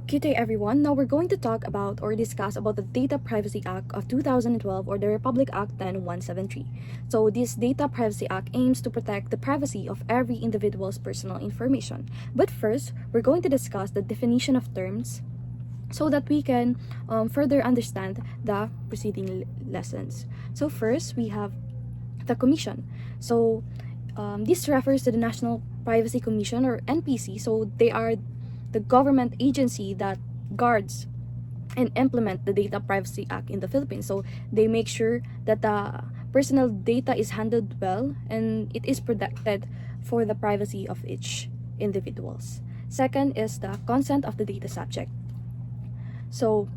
Good day everyone. Now we're going to talk about or discuss about the Data Privacy Act of 2012 or the Republic Act 10173. So this Data Privacy Act aims to protect the privacy of every individual's personal information. But first, we're going to discuss the definition of terms so that we can further understand the preceding lessons. So first, we have the Commission. So this refers to the National Privacy Commission or NPC. So they are the government agency that guards and implement the Data Privacy Act in the Philippines. So they make sure that the personal data is handled well and it is protected for the privacy of each individuals. Second is the consent of the data subject. So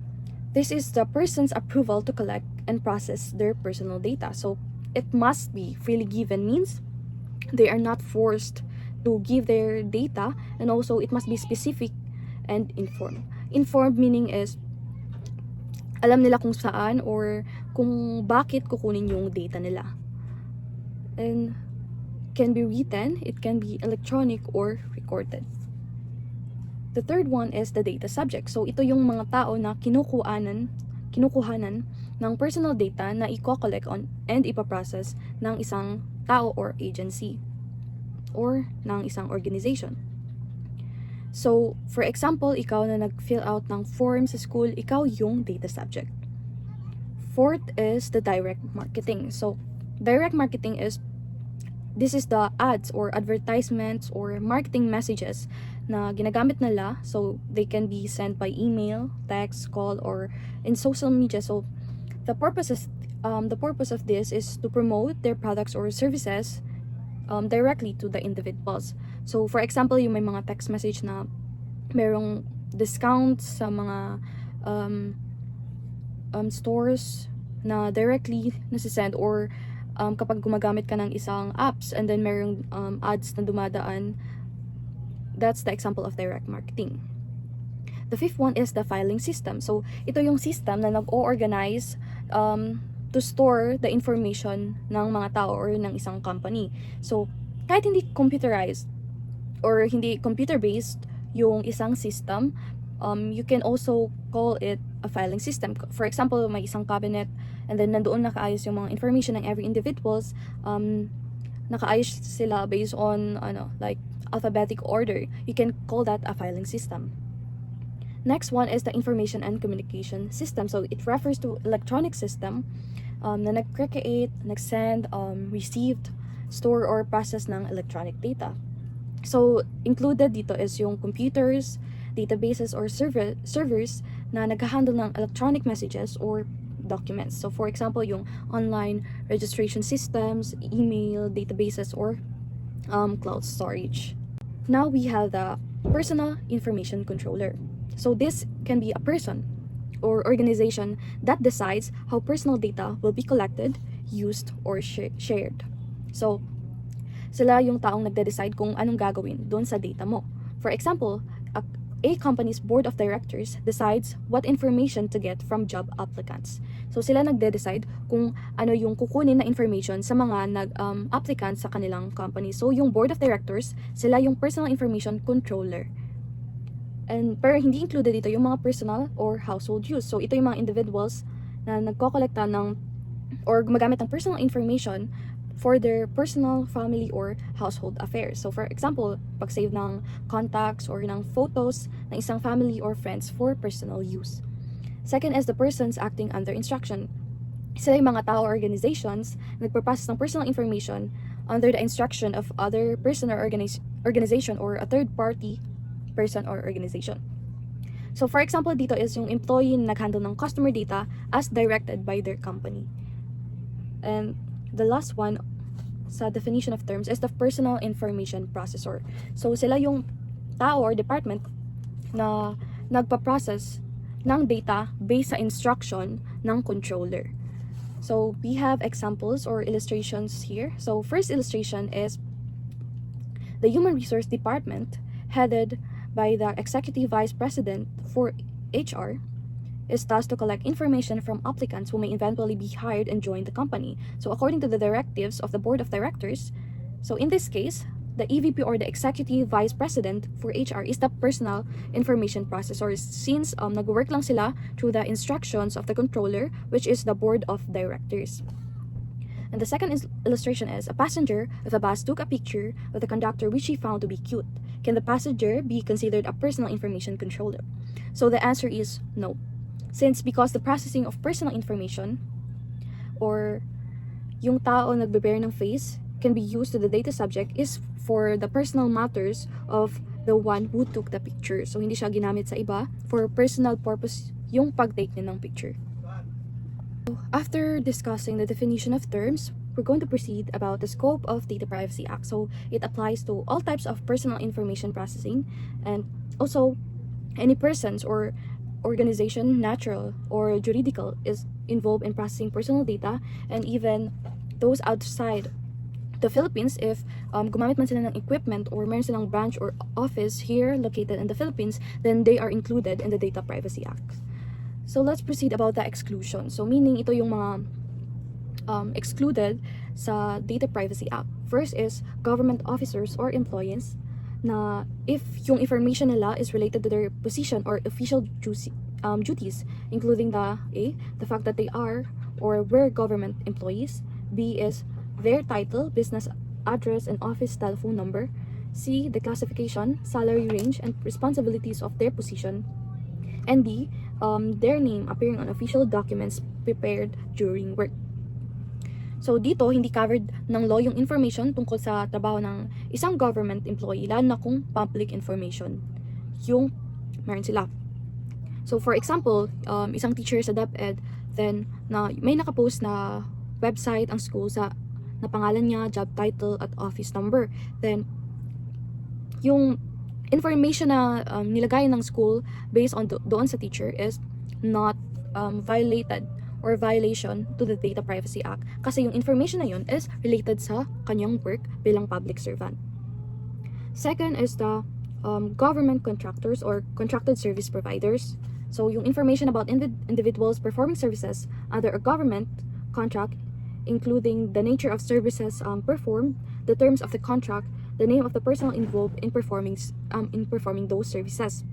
this is the person's approval to collect and process their personal data. So it must be freely given, means they are not forced to give their data, and also it must be specific and informed. Informed meaning is alam nila kung saan or kung bakit kukunin yung data nila. And can be written, it can be electronic or recorded. The third one is the data subject. So ito yung mga tao na kinukuhanan ng personal data na i-collect on and ipaprocess ng isang tao or agency or ng isang organization. So, for example, ikaw na nag-fill out ng form sa school, ikaw yung data subject. Fourth is the direct marketing. So, direct marketing this is the ads or advertisements or marketing messages na ginagamit nila. So, they can be sent by email, text, call, or in social media. So, the purpose of this is to promote their products or services directly to the individuals. So, for example, yung may mga text message na merong discounts sa mga stores na directly nasisend, or kapag gumagamit ka ng isang apps and then merong ads na dumadaan, that's the example of direct marketing. The fifth one is the filing system. So, ito yung system na nag-o-organize to store the information ng mga tao or ng isang company. So, kahit hindi computerized or hindi computer-based yung isang system, you can also call it a filing system. For example, may isang cabinet and then nandoon nakaayos yung mga information ng every individuals, nakaayos sila based on like alphabetic order. You can call that a filing system. Next one is the information and communication system. So it refers to electronic system na nag-create, nag-send, received, store, or process ng electronic data. So included dito is yung computers, databases, or servers na nag-handle ng electronic messages or documents. So for example, yung online registration systems, email, databases, or cloud storage. Now we have the personal information controller. So this can be a person or organization that decides how personal data will be collected, used, or shared. So, sila yung taong nagde-decide kung anong gagawin doon sa data mo. For example, a company's board of directors decides what information to get from job applicants. So sila nagde-decide kung ano yung kukunin na information sa mga applicants sa kanilang company. So yung board of directors, sila yung personal information controller. Pero hindi included dito yung mga personal or household use. So ito yung mga individuals na nagkokolekta ng or gumagamit ng personal information for their personal, family, or household affairs. So for example, pag-save ng contacts or ng photos ng isang family or friends for personal use. Second is the persons acting under instruction. Sila yung mga tao or organizations nagpo-process ng personal information under the instruction of other person or organization or a third party person or organization. So for example, dito is yung employee na nag-handle ng customer data as directed by their company. And the last one sa definition of terms is the personal information processor. So sila yung tao or department na nagpa-process ng data based sa instruction ng controller. So we have examples or illustrations here. So first illustration is the Human Resource Department headed by the Executive Vice President for HR is tasked to collect information from applicants who may eventually be hired and join the company. So according to the directives of the Board of Directors, so in this case, the EVP or the Executive Vice President for HR is the personal information processor since nag-work lang sila through the instructions of the controller, which is the board of directors. And the second illustration is a passenger of a bus took a picture of the conductor which he found to be cute. Can the passenger be considered a personal information controller? So the answer is no. Because the processing of personal information or yung tao nagbe-bear ng face can be used to the data subject is for the personal matters of the one who took the picture. So hindi siya ginamit sa iba for personal purpose yung pag-take niya ng picture. After discussing the definition of terms, we're going to proceed about the scope of Data Privacy Act. So it applies to all types of personal information processing and also any persons or organization, natural or juridical, is involved in processing personal data, and even those outside the Philippines if gumamit man sila ng equipment or meron silang branch or office here located in the Philippines, then they are included in the Data Privacy Act. So let's proceed about the exclusion. So meaning ito yung mga excluded sa Data Privacy Act. First is government officers or employees na if yung information nila is related to their position or official duties, including the fact that they are or were government employees. B is their title, business address, and office telephone number. C, the classification, salary range, and responsibilities of their position. And D, their name appearing on official documents prepared during work. So dito, hindi covered ng law yung information tungkol sa trabaho ng isang government employee, lalo na kung public information yung meron sila. So for example, isang teacher sa DepEd, then may nakapost na website ang school sa na pangalan niya, job title, at office number. Then, yung information na nilagay ng school based on doon sa teacher is not violated or violation to the Data Privacy Act kasi yung information na yun is related sa kanyang work bilang public servant. Second is the government contractors or contracted service providers. So yung information about individuals performing services under a government contract, including the nature of services performed, the terms of the contract, the name of the person involved in performing those services.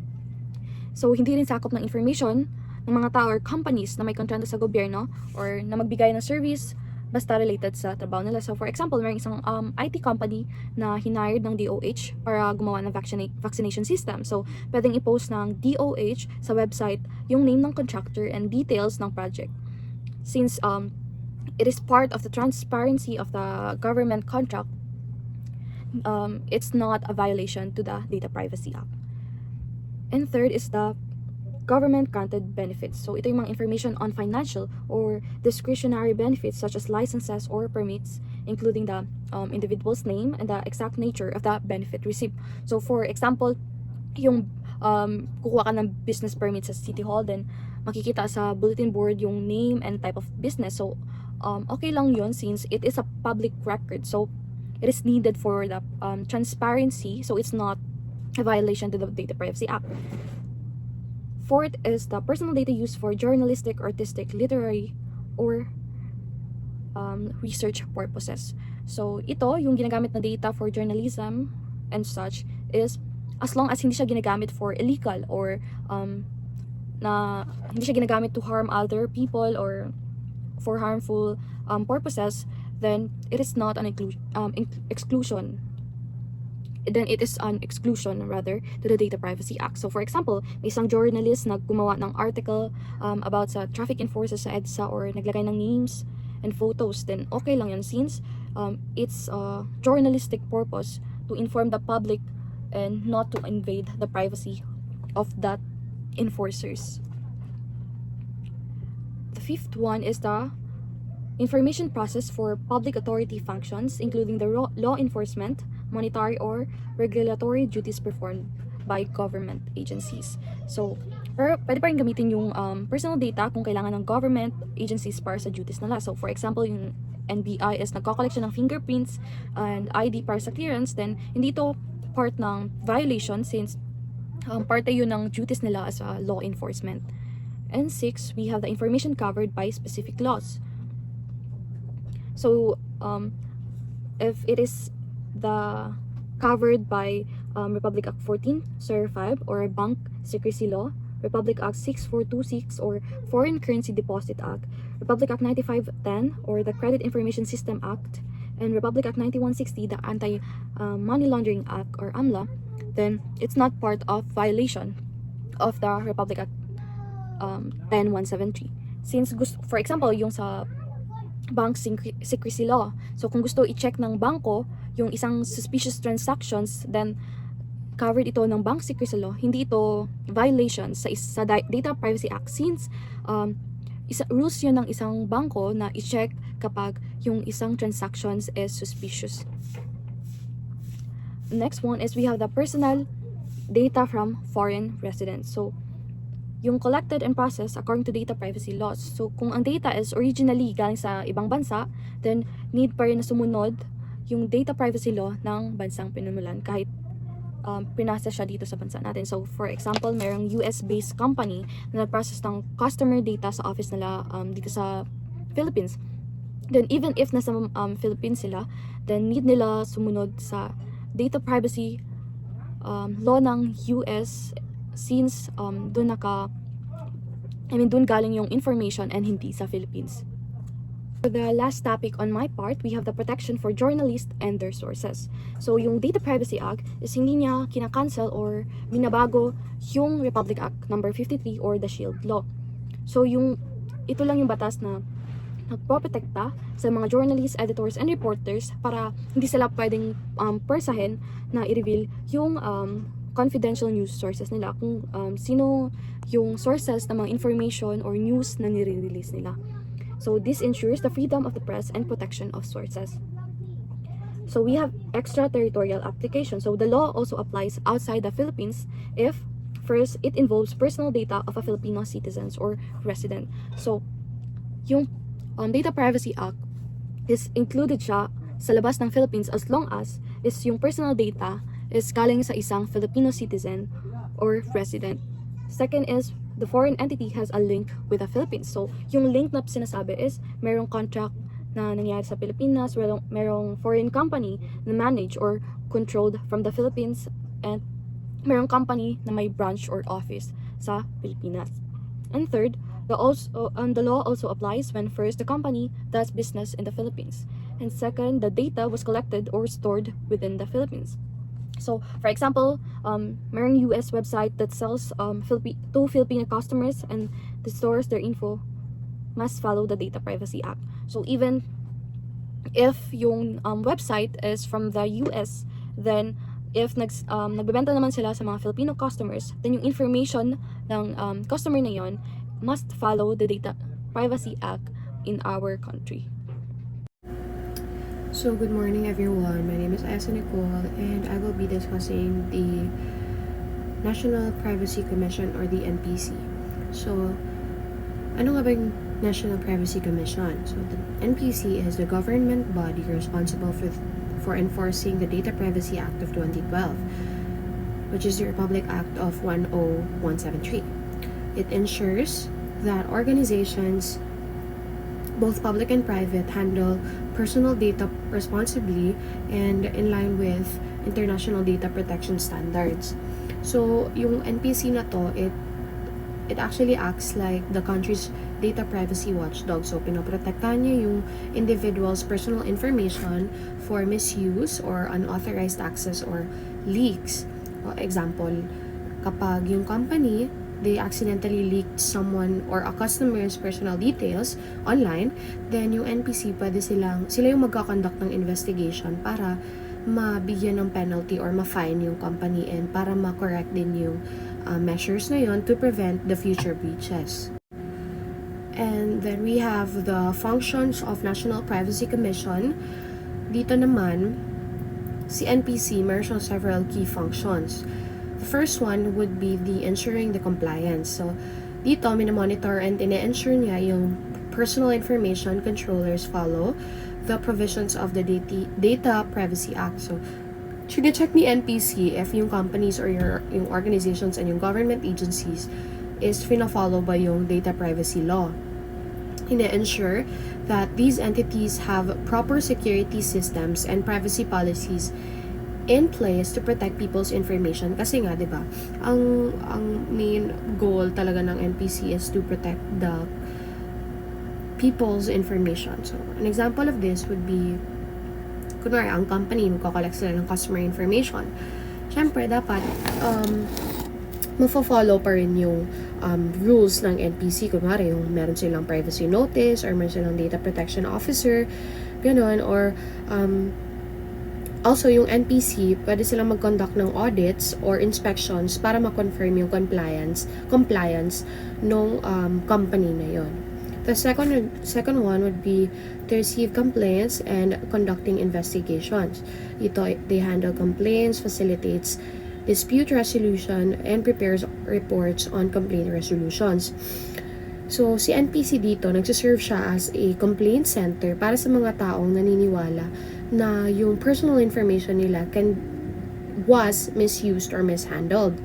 So hindi rin sakop ng information ng mga tao or companies na may kontrata sa gobyerno or na magbigay ng service basta related sa trabaho nila. So for example, mayroong isang IT company na hired ng DOH para gumawa ng vaccination system. So pwedeng i-post ng DOH sa website yung name ng contractor and details ng project. Since it is part of the transparency of the government contract, it's not a violation to the Data Privacy Act. And third is the government-granted benefits. So ito yung mga information on financial or discretionary benefits such as licenses or permits, including the individual's name and the exact nature of the benefit received. So for example, yung kukuha ka ng business permit sa City Hall, then makikita sa bulletin board yung name and type of business. So okay lang yun since it is a public record. So it is needed for the transparency, so it's not a violation to the Data Privacy Act. Fourth is the personal data used for journalistic, artistic, literary, or research purposes. So ito, yung ginagamit na data for journalism and such is as long as hindi siya ginagamit for illegal or na hindi siya ginagamit to harm other people or for harmful purposes, then it is not an exclusion. Then it is an exclusion rather to the Data Privacy Act. So for example, may isang journalist na gumawa ng article about sa traffic enforcers sa EDSA or naglagay ng names and photos, then okay lang yun since it's a journalistic purpose to inform the public and not to invade the privacy of that enforcers. The fifth one is the information process for public authority functions, including the law enforcement, monetary or regulatory duties performed by government agencies. So, pwede pa rin gamitin yung personal data kung kailangan ng government agencies para sa duties nila. So, for example, yung NBI is nagko-collection ng fingerprints and ID para sa clearance, then hindi ito part ng violation since parte yun ng duties nila as a law enforcement. And 6, we have the information covered by specific laws. So, if it is the covered by Republic Act 1405 or Bank Secrecy Law, Republic Act 6426 or Foreign Currency Deposit Act, Republic Act 9510 or the Credit Information System Act, and Republic Act 9160, the Anti-Money Laundering Act or AMLA, then it's not part of violation of the Republic Act 10173. Since for example, yung sa Bank Secrecy Law, so kung gusto i-check ng bangko yung isang suspicious transactions, then covered ito ng Bank Secrecy Law, hindi ito violation sa Data Privacy Act since rules yun ng isang bangko na i-check kapag yung isang transactions is suspicious. Next one is we have the personal data from foreign residents. So, yung collected and processed according to data privacy laws. So, kung ang data is originally galing sa ibang bansa, then need pa rin na sumunod yung data privacy law ng bansang pinumulan kahit pinasa siya dito sa bansa natin. So, for example, merong US-based company na nag-process ng customer data sa office nila dito sa Philippines. Then, even if nasa Philippines sila, then need nila sumunod sa data privacy law ng US since doon galing yung information and hindi sa Philippines. For the last topic on my part, we have the protection for journalists and their sources. So, yung Data Privacy Act is hindi niya kinakancel or binabago yung Republic Act number 53 or the SHIELD Law. So, ito lang yung batas na nagpoprotekta sa mga journalists, editors, and reporters para hindi sila pwedeng persahin na i-reveal yung confidential news sources nila, kung sino yung sources ng mga information or news na nire-release nila. So this ensures the freedom of the press and protection of sources. So we have extraterritorial application. So the law also applies outside the Philippines if first it involves personal data of a Filipino citizens or resident. So yung Data Privacy Act is included siya sa labas ng Philippines as long as is yung personal data is galing sa isang Filipino citizen or resident. Second is the foreign entity has a link with the Philippines. So, yung link na sinasabi is merong contract na nangyari sa Pilipinas, merong foreign company na manage or controlled from the Philippines, and merong company na may branch or office sa Pilipinas. And third, the law also applies when first the company does business in the Philippines, and second, the data was collected or stored within the Philippines. So, for example, merong US website that sells to Filipino customers and the stores their info must follow the Data Privacy Act. So, even if yung website is from the US, then if nagbebenta naman sila sa mga Filipino customers, then yung information ng customer na yon must follow the Data Privacy Act in our country. So, good morning everyone. My name is Asa Nicole and I will be discussing the National Privacy Commission or the NPC. So, ano nga ba yung National Privacy Commission? So, the NPC is the government body responsible for enforcing the Data Privacy Act of 2012, which is the Republic Act of 10173. It ensures that organizations, both public and private, handle personal data responsibly and in line with international data protection standards. So, yung NPC na to, it actually acts like the country's data privacy watchdog. So, pinoprotektahan niya yung individual's personal information for misuse or unauthorized access or leaks. Example, kapag yung company they accidentally leaked someone or a customer's personal details online, then yung NPC sila yung magkakonduct ng investigation para mabigyan ng penalty or ma-fine yung company and para ma-correct din yung measures na yun to prevent the future breaches. And then we have the functions of National Privacy Commission. Dito naman, si NPC meron several key functions. The first one would be the ensuring the compliance. So, dito, minamonitor and ine-ensure niya yung personal information controllers follow the provisions of the Data Privacy Act. So, check ni NPC if yung companies or yung organizations and yung government agencies is fina-follow ba yung data privacy law. Ine-ensure that these entities have proper security systems and privacy policies in place to protect people's information. Kasi nga, di ba, ang main goal talaga ng NPC is to protect the people's information. So, an example of this would be, kunwari, ang company, magkakollect sila ng customer information. Siyempre, dapat, mafo-follow pa rin yung rules ng NPC. Kunwari, yung meron silang privacy notice or meron silang data protection officer, ganun, or also, yung NPC, pwede silang mag-conduct ng audits or inspections para ma-confirm yung compliance nung company na yon. The second one would be to receive complaints and conducting investigations. Ito, they handle complaints, facilitates dispute resolution, and prepares reports on complaint resolutions. So, si NPC dito, nagsiserve siya as a complaint center para sa mga taong naniniwala na yung personal information nila was misused or mishandled.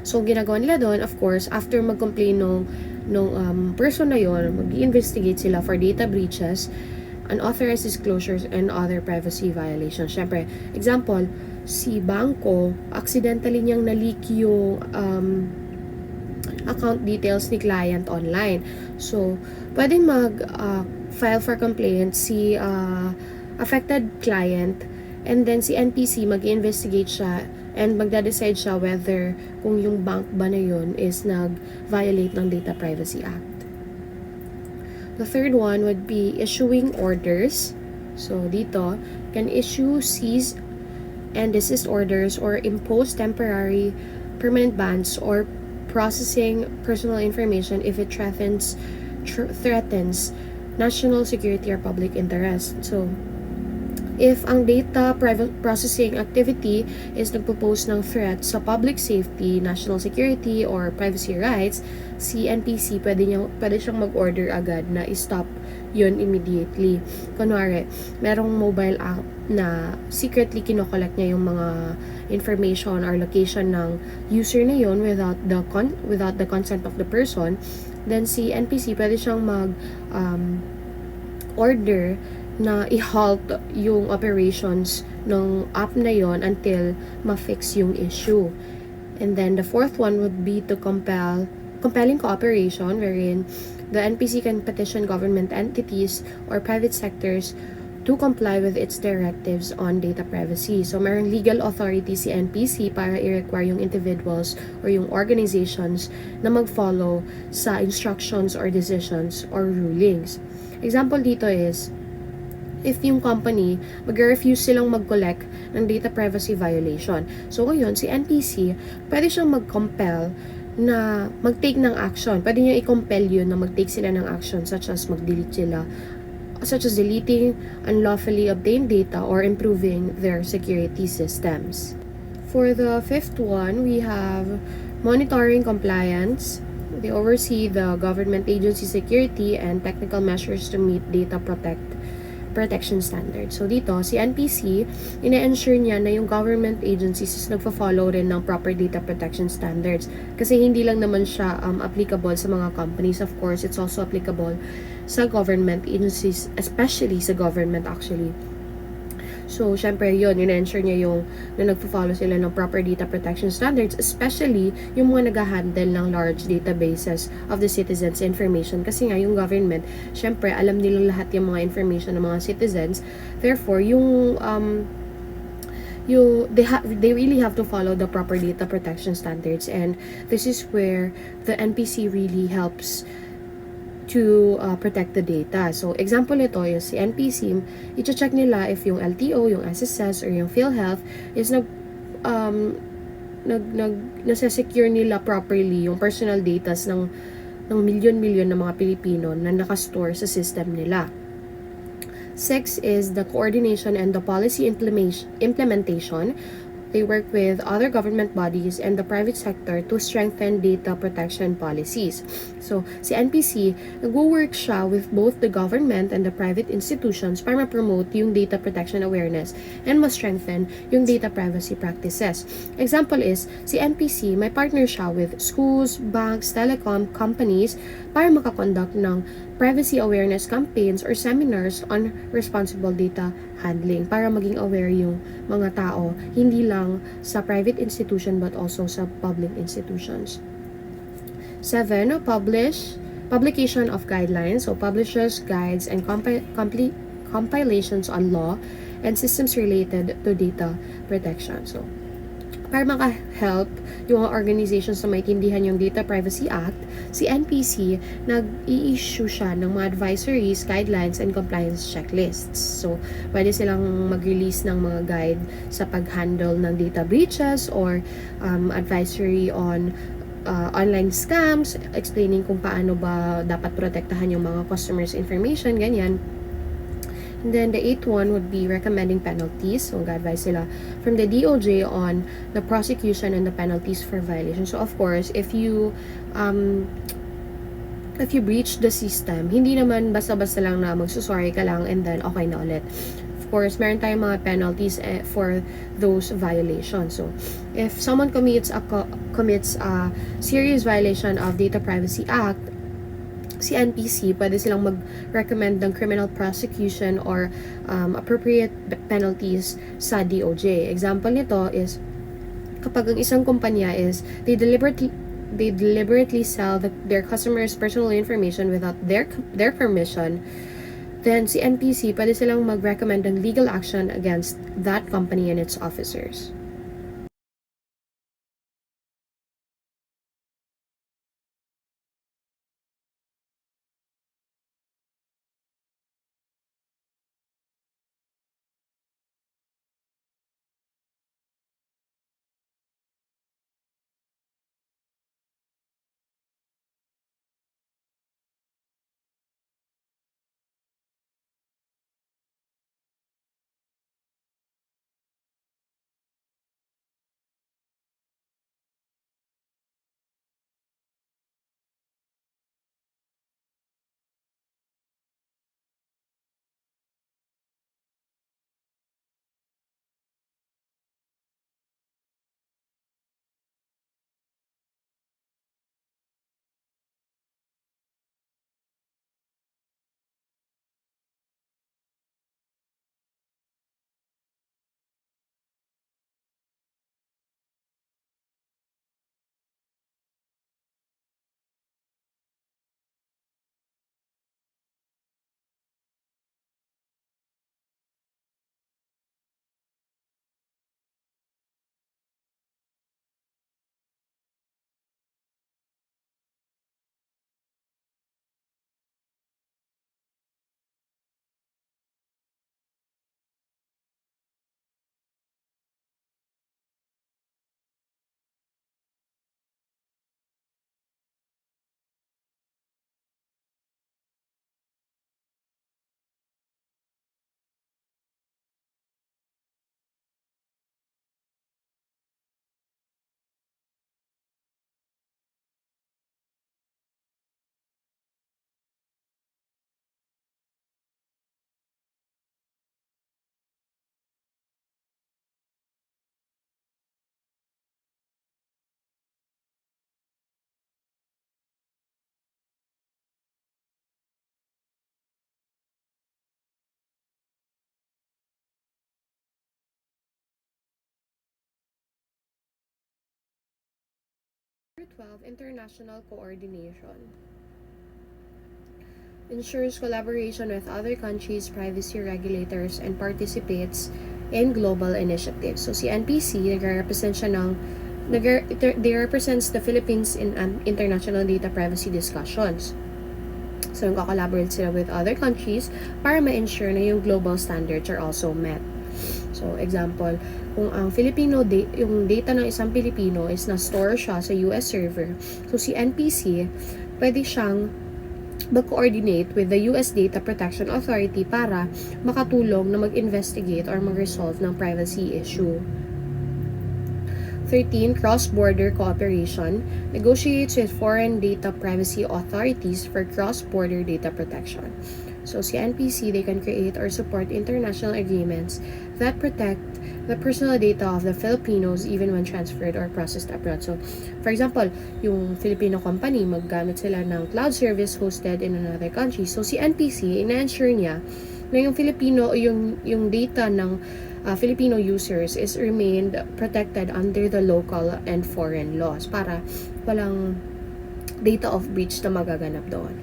So, ginagawa nila doon, of course, after mag-complain nung person na yon, mag-investigate sila for data breaches, unauthorized disclosures, and other privacy violations. Syempre, example, si Bangko, accidentally niyang na-leak yung account details ni client online. So, pwedeng file for complaint si affected client, and then si NPC mag-investigate siya and magda-decide siya whether kung yung bank ba na yun is nag-violate ng Data Privacy Act. The third one would be issuing orders. So, dito, can issue, seize, and desist orders or impose temporary, permanent bans or processing personal information if it threatens national security or public interest. So, if ang data processing activity is nagpo-pose ng threat sa public safety, national security, or privacy rights, si NPC pwede siyang mag-order agad na i-stop yun immediately. Kunwari, merong mobile app na secretly kinokollect niya yung mga information or location ng user na yun without the consent of the person, then si NPC pwede siyang order na i-halt yung operations ng app na yon until ma-fix yung issue. And then the fourth one would be to compelling cooperation, wherein the NPC can petition government entities or private sectors to comply with its directives on data privacy. So, merong legal authority si NPC para i-require yung individuals or yung organizations na mag-follow sa instructions or decisions or rulings. Example dito is, if yung company, mag-refuse silang mag-collect ng data privacy violation. So, ngayon, si NPC, pwede siyang mag-compel na mag-take ng action. Pwede niya i-compel yun na mag-take sila ng action such as deleting unlawfully obtained data or improving their security systems. For the fifth one, we have monitoring compliance. They oversee the government agency security and technical measures to meet data protection standards. So, dito, si NPC, ina-ensure niya na yung government agencies is nagpa-follow rin ng proper data protection standards. Kasi hindi lang naman siya applicable sa mga companies. Of course, it's also applicable sa government agencies, especially sa government actually. So, syempre yun, ina-ensure niya yung na nagpo-follow sila ng proper data protection standards, especially yung mga nag-handle ng large databases of the citizens' information. Kasi nga, yung government, syempre, alam nila lahat yung mga information ng mga citizens. Therefore, they really have to follow the proper data protection standards, and this is where the NPC really helps to protect the data. So, example nito is si NPC, i-check nila if yung LTO, yung SSS, or yung PhilHealth is nasa-secure nila properly yung personal data ng milyon-milyon na mga Pilipino na nakastore sa system nila. 6 is the coordination and the policy implementation. They work with other government bodies and the private sector to strengthen data protection policies. So, si NPC, nag-work siya with both the government and the private institutions para ma-promote yung data protection awareness and ma-strengthen yung data privacy practices. Example is, si NPC, may partner siya with schools, banks, telecom companies para makakonduct ng privacy awareness campaigns or seminars on responsible data handling para maging aware yung mga tao, hindi lang sa private institution but also sa public institutions. 7. Publication of guidelines, so publishes guides and compilations on law and systems related to data protection. So, para maka-help yung mga organizations na maintindihan yung Data Privacy Act, si NPC nag-i-issue siya ng mga advisories, guidelines, and compliance checklists. So, pwede silang mag-release ng mga guide sa pag-handle ng data breaches or advisory on online scams, explaining kung paano ba dapat protektahan yung mga customers' information, ganyan. And then the 8th one would be recommending penalties. So, mag-advise sila from the DOJ on the prosecution and the penalties for violation. So, of course, if you breach the system, hindi naman basta-basta lang na magsusorry ka lang and then okay na ulit. Of course, meron tayong mga penalties for those violations. So, if someone commits a serious violation of Data Privacy Act, si NPC, pwede silang mag-recommend ng criminal prosecution or appropriate penalties sa DOJ. Example nito is, kapag ang isang kumpanya is, they deliberately sell their customers' personal information without their permission, then si NPC, pwede silang mag-recommend ng legal action against that company and its officers. Number 12, international coordination. Ensures collaboration with other countries' privacy regulators and participates in global initiatives. So si NPC, they represents the Philippines in international data privacy discussions. So nagko-collaborate sila with other countries para ma-ensure na yung global standards are also met. So, example, kung ang yung data ng isang Pilipino is na-store siya sa US server, so si NPC, pwede siyang mag-coordinate with the US Data Protection Authority para makatulong na mag-investigate or mag-resolve ng privacy issue. 13. Cross-border cooperation. Negotiates with foreign data privacy authorities for cross-border data protection. So, si NPC, they can create or support international agreements that protect the personal data of the Filipinos even when transferred or processed abroad. So, for example, yung Filipino company, maggamit sila ng cloud service hosted in another country. So, si NPC, ina-ensure niya na yung Filipino, yung data ng Filipino users is remained protected under the local and foreign laws para walang data of breach na magaganap doon.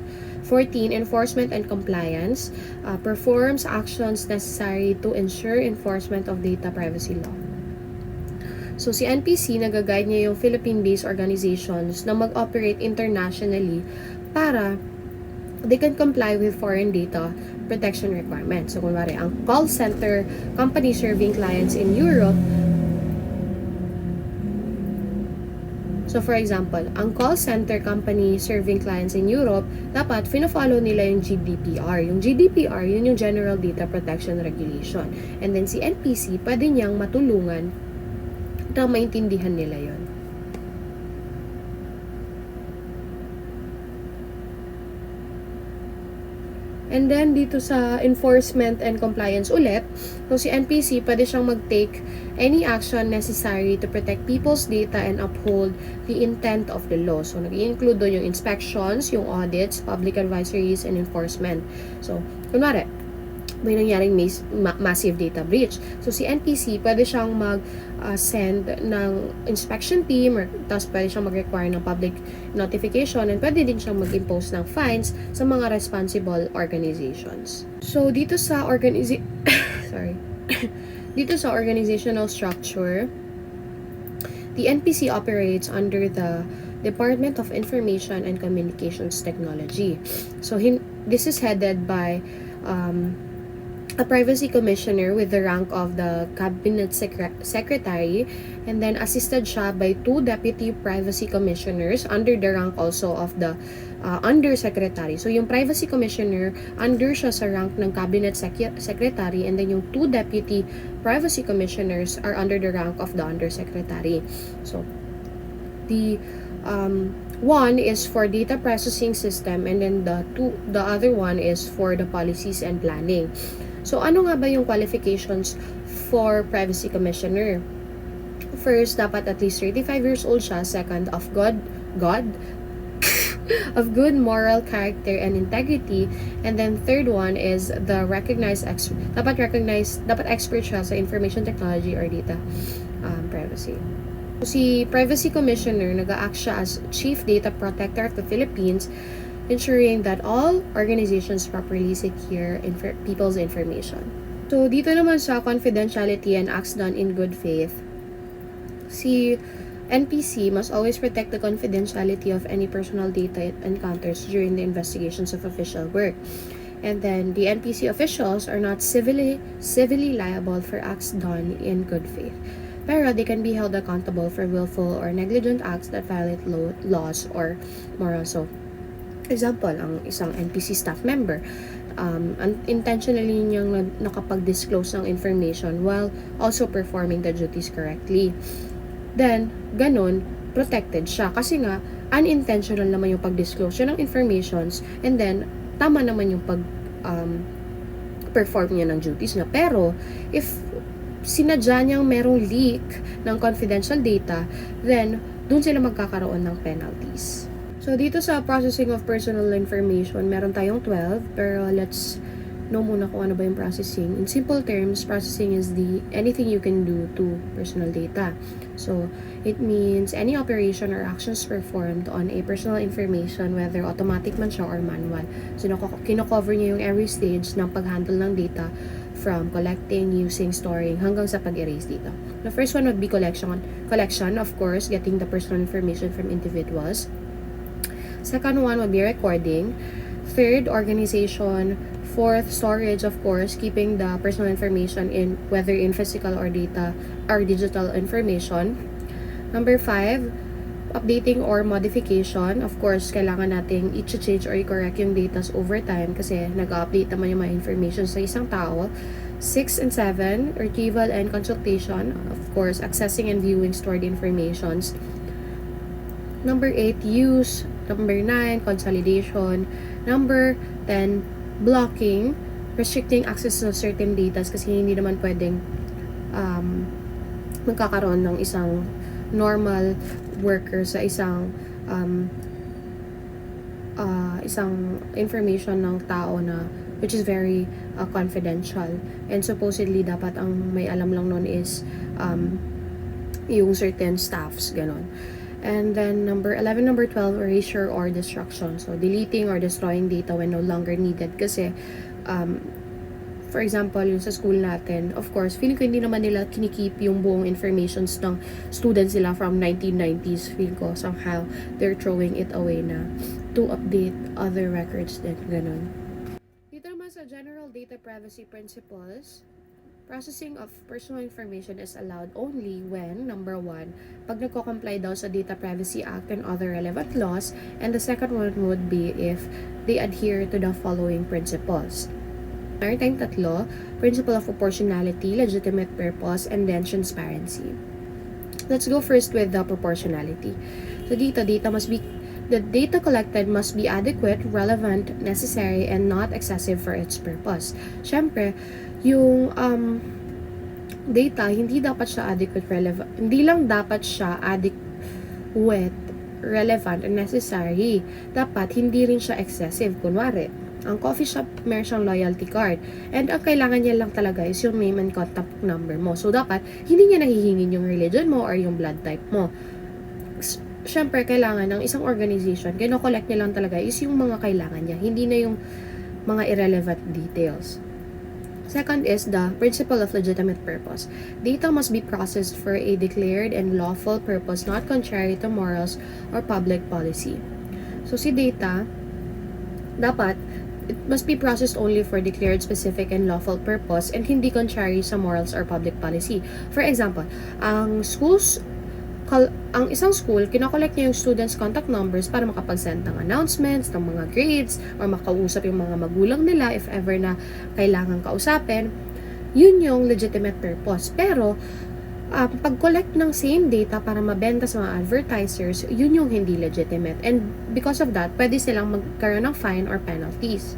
14. Enforcement and compliance performs actions necessary to ensure enforcement of data privacy law. So, si NPC, nag-guide niya yung Philippine-based organizations na mag-operate internationally para they can comply with foreign data protection requirements. So, kunwari, ang call center company serving clients in Europe. So, for example, ang call center company serving clients in Europe, dapat fina-follow nila yung GDPR. Yung GDPR, yun yung General Data Protection Regulation. And then, si NPC, pwede niyang matulungan na maintindihan nila yon. And then, dito sa enforcement and compliance ulit, so si NPC, pwede siyang mag-take any action necessary to protect people's data and uphold the intent of the law. So, nag-i-include doon yung inspections, yung audits, public advisories, and enforcement. So, kunwari, may nangyaring massive data breach. So, si NPC, pwede siyang mag-send ng inspection team, or tapos pwede siyang mag-require ng public notification, and pwede din siyang mag-impose ng fines sa mga responsible organizations. So, dito sa dito sa organizational structure, the NPC operates under the Department of Information and Communications Technology. So, this is headed by a privacy commissioner with the rank of the cabinet secretary, and then assisted siya by 2 deputy privacy commissioners under the rank also of the undersecretary. So, yung privacy commissioner, under siya sa rank ng cabinet secretary, and then yung 2 deputy privacy commissioners are under the rank of the undersecretary. So, the one is for data processing system, and then the other one is for the policies and planning. So, ano nga ba yung qualifications for privacy commissioner? First, dapat at least 35 years old siya. Second, of good moral character and integrity. And then third one is the dapat expert siya sa information technology or data privacy. Si privacy commissioner, nag-a-act siya as chief data protector of the Philippines, ensuring that all organizations properly secure people's information. So, dito naman sa confidentiality and acts done in good faith, si NPC must always protect the confidentiality of any personal data it encounters during the investigations of official work. And then, the NPC officials are not civilly liable for acts done in good faith. Pero they can be held accountable for willful or negligent acts that violate laws or morals. So, example, ang isang NPC staff member, intentionally niyang nakapag-disclose ng information while also performing the duties correctly. Then, ganun, protected siya. Kasi nga, unintentional naman yung pag-disclose ng informations, and then, tama naman yung perform niya ng duties niya. Pero, if sinadya niyang merong leak ng confidential data, then, dun sila magkakaroon ng penalties. So, dito sa processing of personal information, meron tayong 12, pero let's know muna kung ano ba yung processing. In simple terms, processing is anything you can do to personal data. So, it means any operation or actions performed on a personal information, whether automatic man siya or manual. So, kino-cover niya yung every stage ng pag-handle ng data, from collecting, using, storing, hanggang sa pag-erase data. The first one would be collection, of course, getting the personal information from individuals. Second one would be recording. Third, organization. Fourth, storage, of course, keeping the personal information whether in physical or data or digital information. Number 5, updating or modification. Of course, kailangan nating i-change or i-correct yung data over time kasi nag-update naman yung mga information sa isang tao. 6 and 7, retrieval and consultation. Of course, accessing and viewing stored informations. Number 8, use. Number 9, consolidation. Number 10, blocking, restricting access to certain data kasi hindi naman pwedeng magkakaroon ng isang normal worker sa isang information ng tao na which is very confidential, and supposedly dapat ang may alam lang nun is yung certain staffs, ganon. And then number 12, erasure or destruction. So deleting or destroying data when no longer needed, kasi for example, yung sa school natin, of course, feeling ko hindi naman nila kinikip yung buong informations ng students nila from 1990s. Feel ko somehow they're throwing it away na to update other records din, ganun. Dito naman sa general data privacy principles, processing of personal information is allowed only when, number 1, pag nagko-comply daw sa Data Privacy Act and other relevant laws, and the second one would be if they adhere to the following principles. Meron tayong tatlo: principle of proportionality, legitimate purpose, and then transparency. Let's go first with the proportionality. So dito, the data collected must be adequate, relevant, necessary, and not excessive for its purpose. Siyempre, yung data, hindi dapat siya adequate, relevant. Hindi lang dapat siya adequate, relevant, and necessary. Dapat hindi rin siya excessive. Kunwari, ang coffee shop meron siyang loyalty card, and ang kailangan niya lang talaga is yung name and contact number mo. So dapat hindi niya nahihingin yung religion mo or yung blood type mo. Siyempre, kailangan ng isang organization, kino-collect niya lang talaga is yung mga kailangan niya, hindi na yung mga irrelevant details. Second is the principle of legitimate purpose. Data must be processed for a declared and lawful purpose, not contrary to morals or public policy. So si data, dapat it must be processed only for declared, specific, and lawful purpose, and hindi contrary sa morals or public policy. For example, ang isang school, kinokollect niya yung students' contact numbers para makapag-send ng announcements, ng mga grades, or makausap yung mga magulang nila if ever na kailangan kausapin. Yun yung legitimate purpose. Pero, pag-collect ng same data para mabenta sa mga advertisers, yun yung hindi legitimate. And because of that, pwede silang magkaroon ng fine or penalties.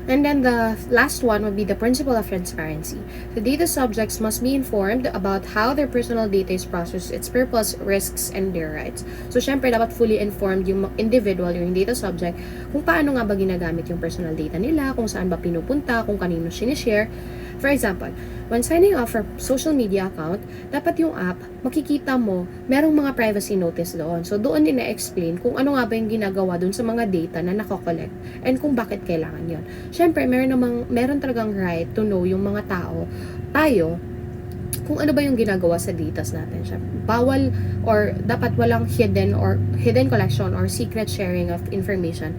And then the last one would be the principle of transparency. The data subjects must be informed about how their personal data is processed, its purpose, risks, and their rights. So, syempre, dapat fully informed yung individual, yung data subject, kung paano nga ba ginagamit yung personal data nila, kung saan ba pinupunta, kung kanino sinishare. For example, when signing up for social media account, dapat yung app, makikita mo, merong mga privacy notice doon. So, doon din na-explain kung ano nga ba yung ginagawa doon sa mga data na nakakollect and kung bakit kailangan yon. Siyempre, meron talagang right to know yung mga tayo, kung ano ba yung ginagawa sa data natin. Siyempre, bawal or dapat walang hidden collection or secret sharing of information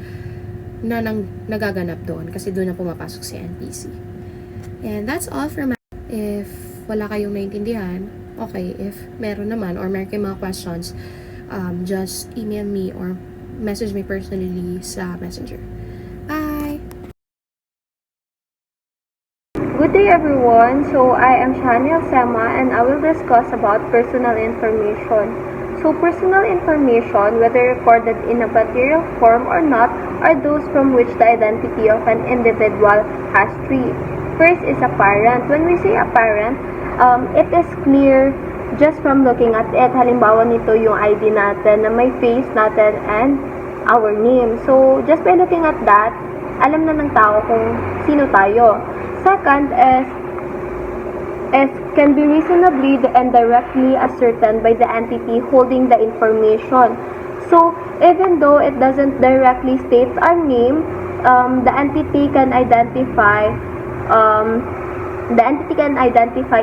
na nagaganap doon kasi doon na pumapasok si NPC. And that's all for if wala kayong naintindihan, okay. If meron naman or meron kayong mga questions, just email me or message me personally sa Messenger. Bye! Good day everyone. So I am Shaniel Sema and I will discuss about personal information. So personal information, whether recorded in a material form or not, are those from which the identity of an individual has three. First is apparent. When we say apparent, it is clear just from looking at it. Halimbawa nito yung ID natin na may face natin and our name. So, just by looking at that, alam na ng tao kung sino tayo. Second is can be reasonably and directly ascertained by the entity holding the information. So, even though it doesn't directly state our name, the entity can identify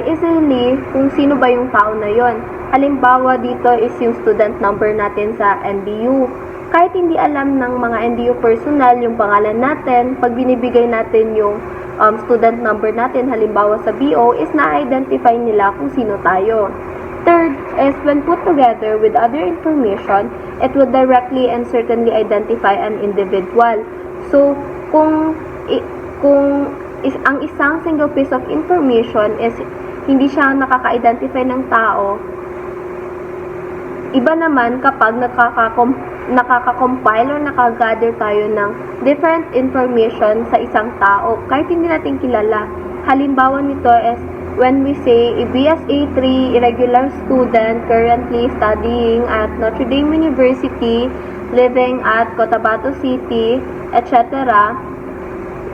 easily kung sino ba yung tao na yon. Halimbawa dito is yung student number natin sa NDU. Kahit hindi alam ng mga NDU personnel yung pangalan natin, pag binibigay natin yung student number natin, halimbawa sa BO, is na-identify nila kung sino tayo. Third is when put together with other information, it would directly and certainly identify an individual. So, kung ang isang single piece of information is hindi siya nakaka-identify ng tao, iba naman kapag nakaka-compile or nakagather tayo ng different information sa isang tao kahit hindi natin kilala. Halimbawa nito is when we say a BSA 3 irregular student currently studying at Notre Dame University, living at Cotabato City, etc.,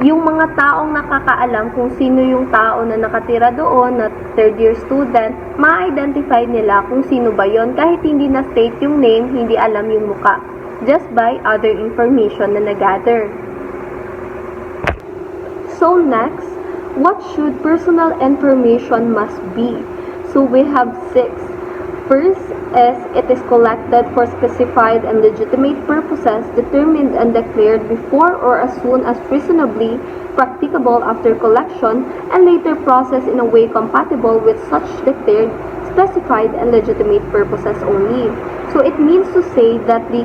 yung mga taong nakakaalam kung sino yung tao na nakatira doon na third year student, ma-identify nila kung sino ba yon kahit hindi na state yung name, hindi alam yung muka, just by other information na nagather. So next, what should personal information must be? So we have 6. First is it is collected for specified and legitimate purposes determined and declared before or as soon as reasonably practicable after collection and later processed in a way compatible with such declared, specified, and legitimate purposes only. So it means to say that the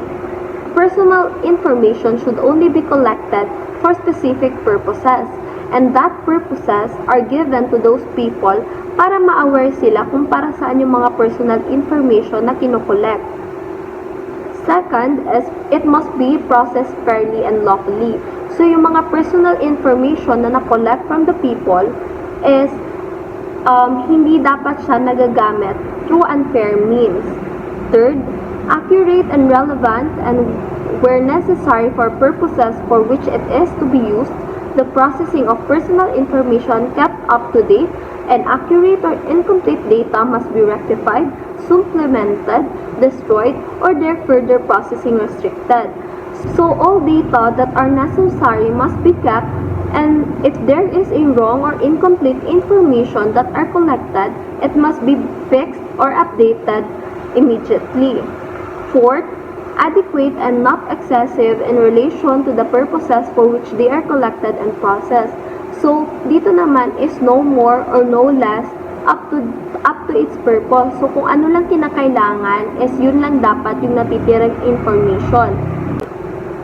personal information should only be collected for specific purposes, and that purposes are given to those people para ma-aware sila kung para saan yung mga personal information na kinokollect. Second is, it must be processed fairly and lawfully. So, yung mga personal information na na-collect from the people is hindi dapat siya nagagamit through unfair means. Third, accurate and relevant, and where necessary for purposes for which it is to be used, the processing of personal information kept up to date, and accurate or incomplete data must be rectified, supplemented, destroyed, or their further processing restricted. So all data that are necessary must be kept, and if there is a wrong or incomplete information that are collected, it must be fixed or updated immediately. Fourth, adequate and not excessive in relation to the purposes for which they are collected and processed. So, dito naman is no more or no less up to its purpose. So, kung ano lang kinakailangan is yun lang dapat yung natitirang information.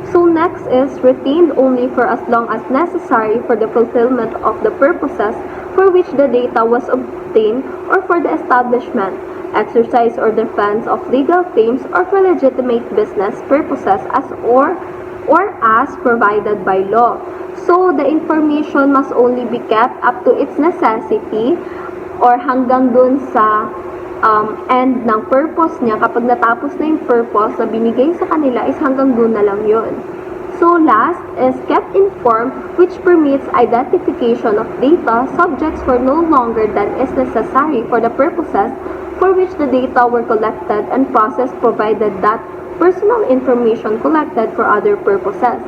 So, next is retained only for as long as necessary for the fulfillment of the purposes for which the data was obtained or for the establishment, exercise or defense of legal claims or for legitimate business purposes or as provided by law. So, the information must only be kept up to its necessity or hanggang dun sa end ng purpose niya. Kapag natapos na yung purpose na binigay sa kanila is hanggang dun na lang yun. So, last is kept informed, which permits identification of data subjects for no longer than is necessary for the purposes for which the data were collected and processed, provided that personal information collected for other purposes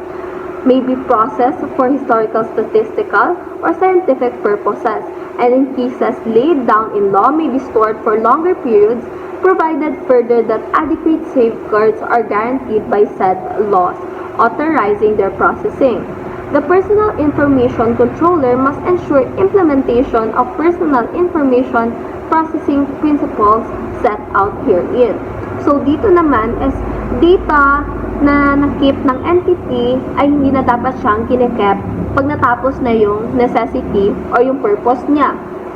may be processed for historical, statistical, or scientific purposes, and in cases laid down in law may be stored for longer periods, provided further that adequate safeguards are guaranteed by said laws, authorizing their processing. The Personal Information Controller must ensure implementation of personal information processing principles set out herein. So, dito naman is data na nakip ng entity ay hindi na dapat siyang kinikep pag natapos na yung necessity or yung purpose niya.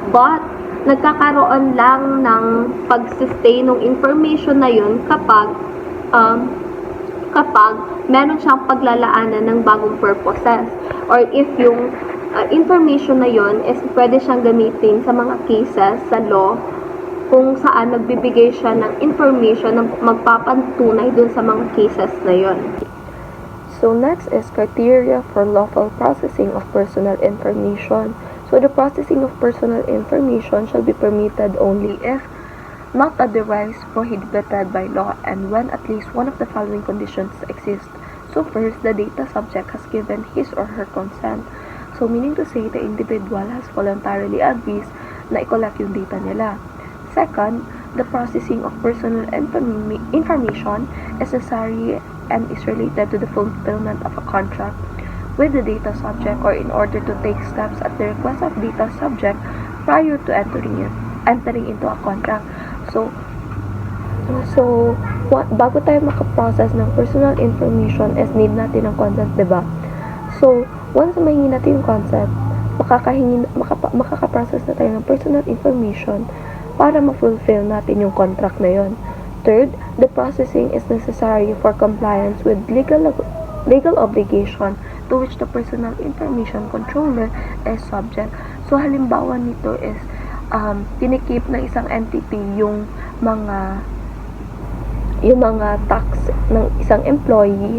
But, nagkakaroon lang ng pag-sustain ng information na yun kapag meron siyang paglalaanan ng bagong purposes. Or if yung information na yun is pwede siyang gamitin sa mga cases sa law kung saan nagbibigay siya ng information na magpapatunay dun sa mga cases na yun. So next is criteria for lawful processing of personal information. So the processing of personal information shall be permitted only if not otherwise prohibited by law and when at least one of the following conditions exist. So first, the data subject has given his or her consent. So meaning to say the individual has voluntarily agrees na i-collect yung data nila. Second, the processing of personal information is necessary and is related to the fulfillment of a contract with the data subject or in order to take steps at the request of data subject prior to entering into a contract. So bago tayo makaprocess ng personal information is need natin ng consent, diba? So, once mahingi natin yung consent, makakaprocess na tayo ng personal information para ma-fulfill natin yung contract na yon. Third, the processing is necessary for compliance with legal obligation to which the personal information controller is subject. So, halimbawa nito is kinikip ng isang entity yung mga tax ng isang employee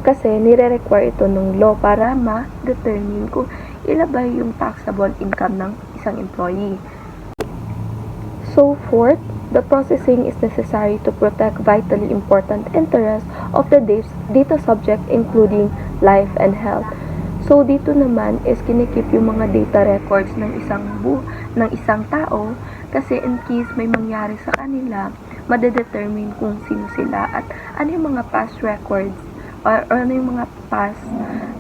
kasi nire-require ito ng law para ma-determine kung ilan ba yung taxable income ng isang employee. So, fourth, the processing is necessary to protect vitally important interests of the data subject including life and health. So, dito naman is kinikip yung mga data records ng isang tao kasi in case may mangyari sa kanila, madedetermine kung sino sila at ano yung mga past records or ano yung mga past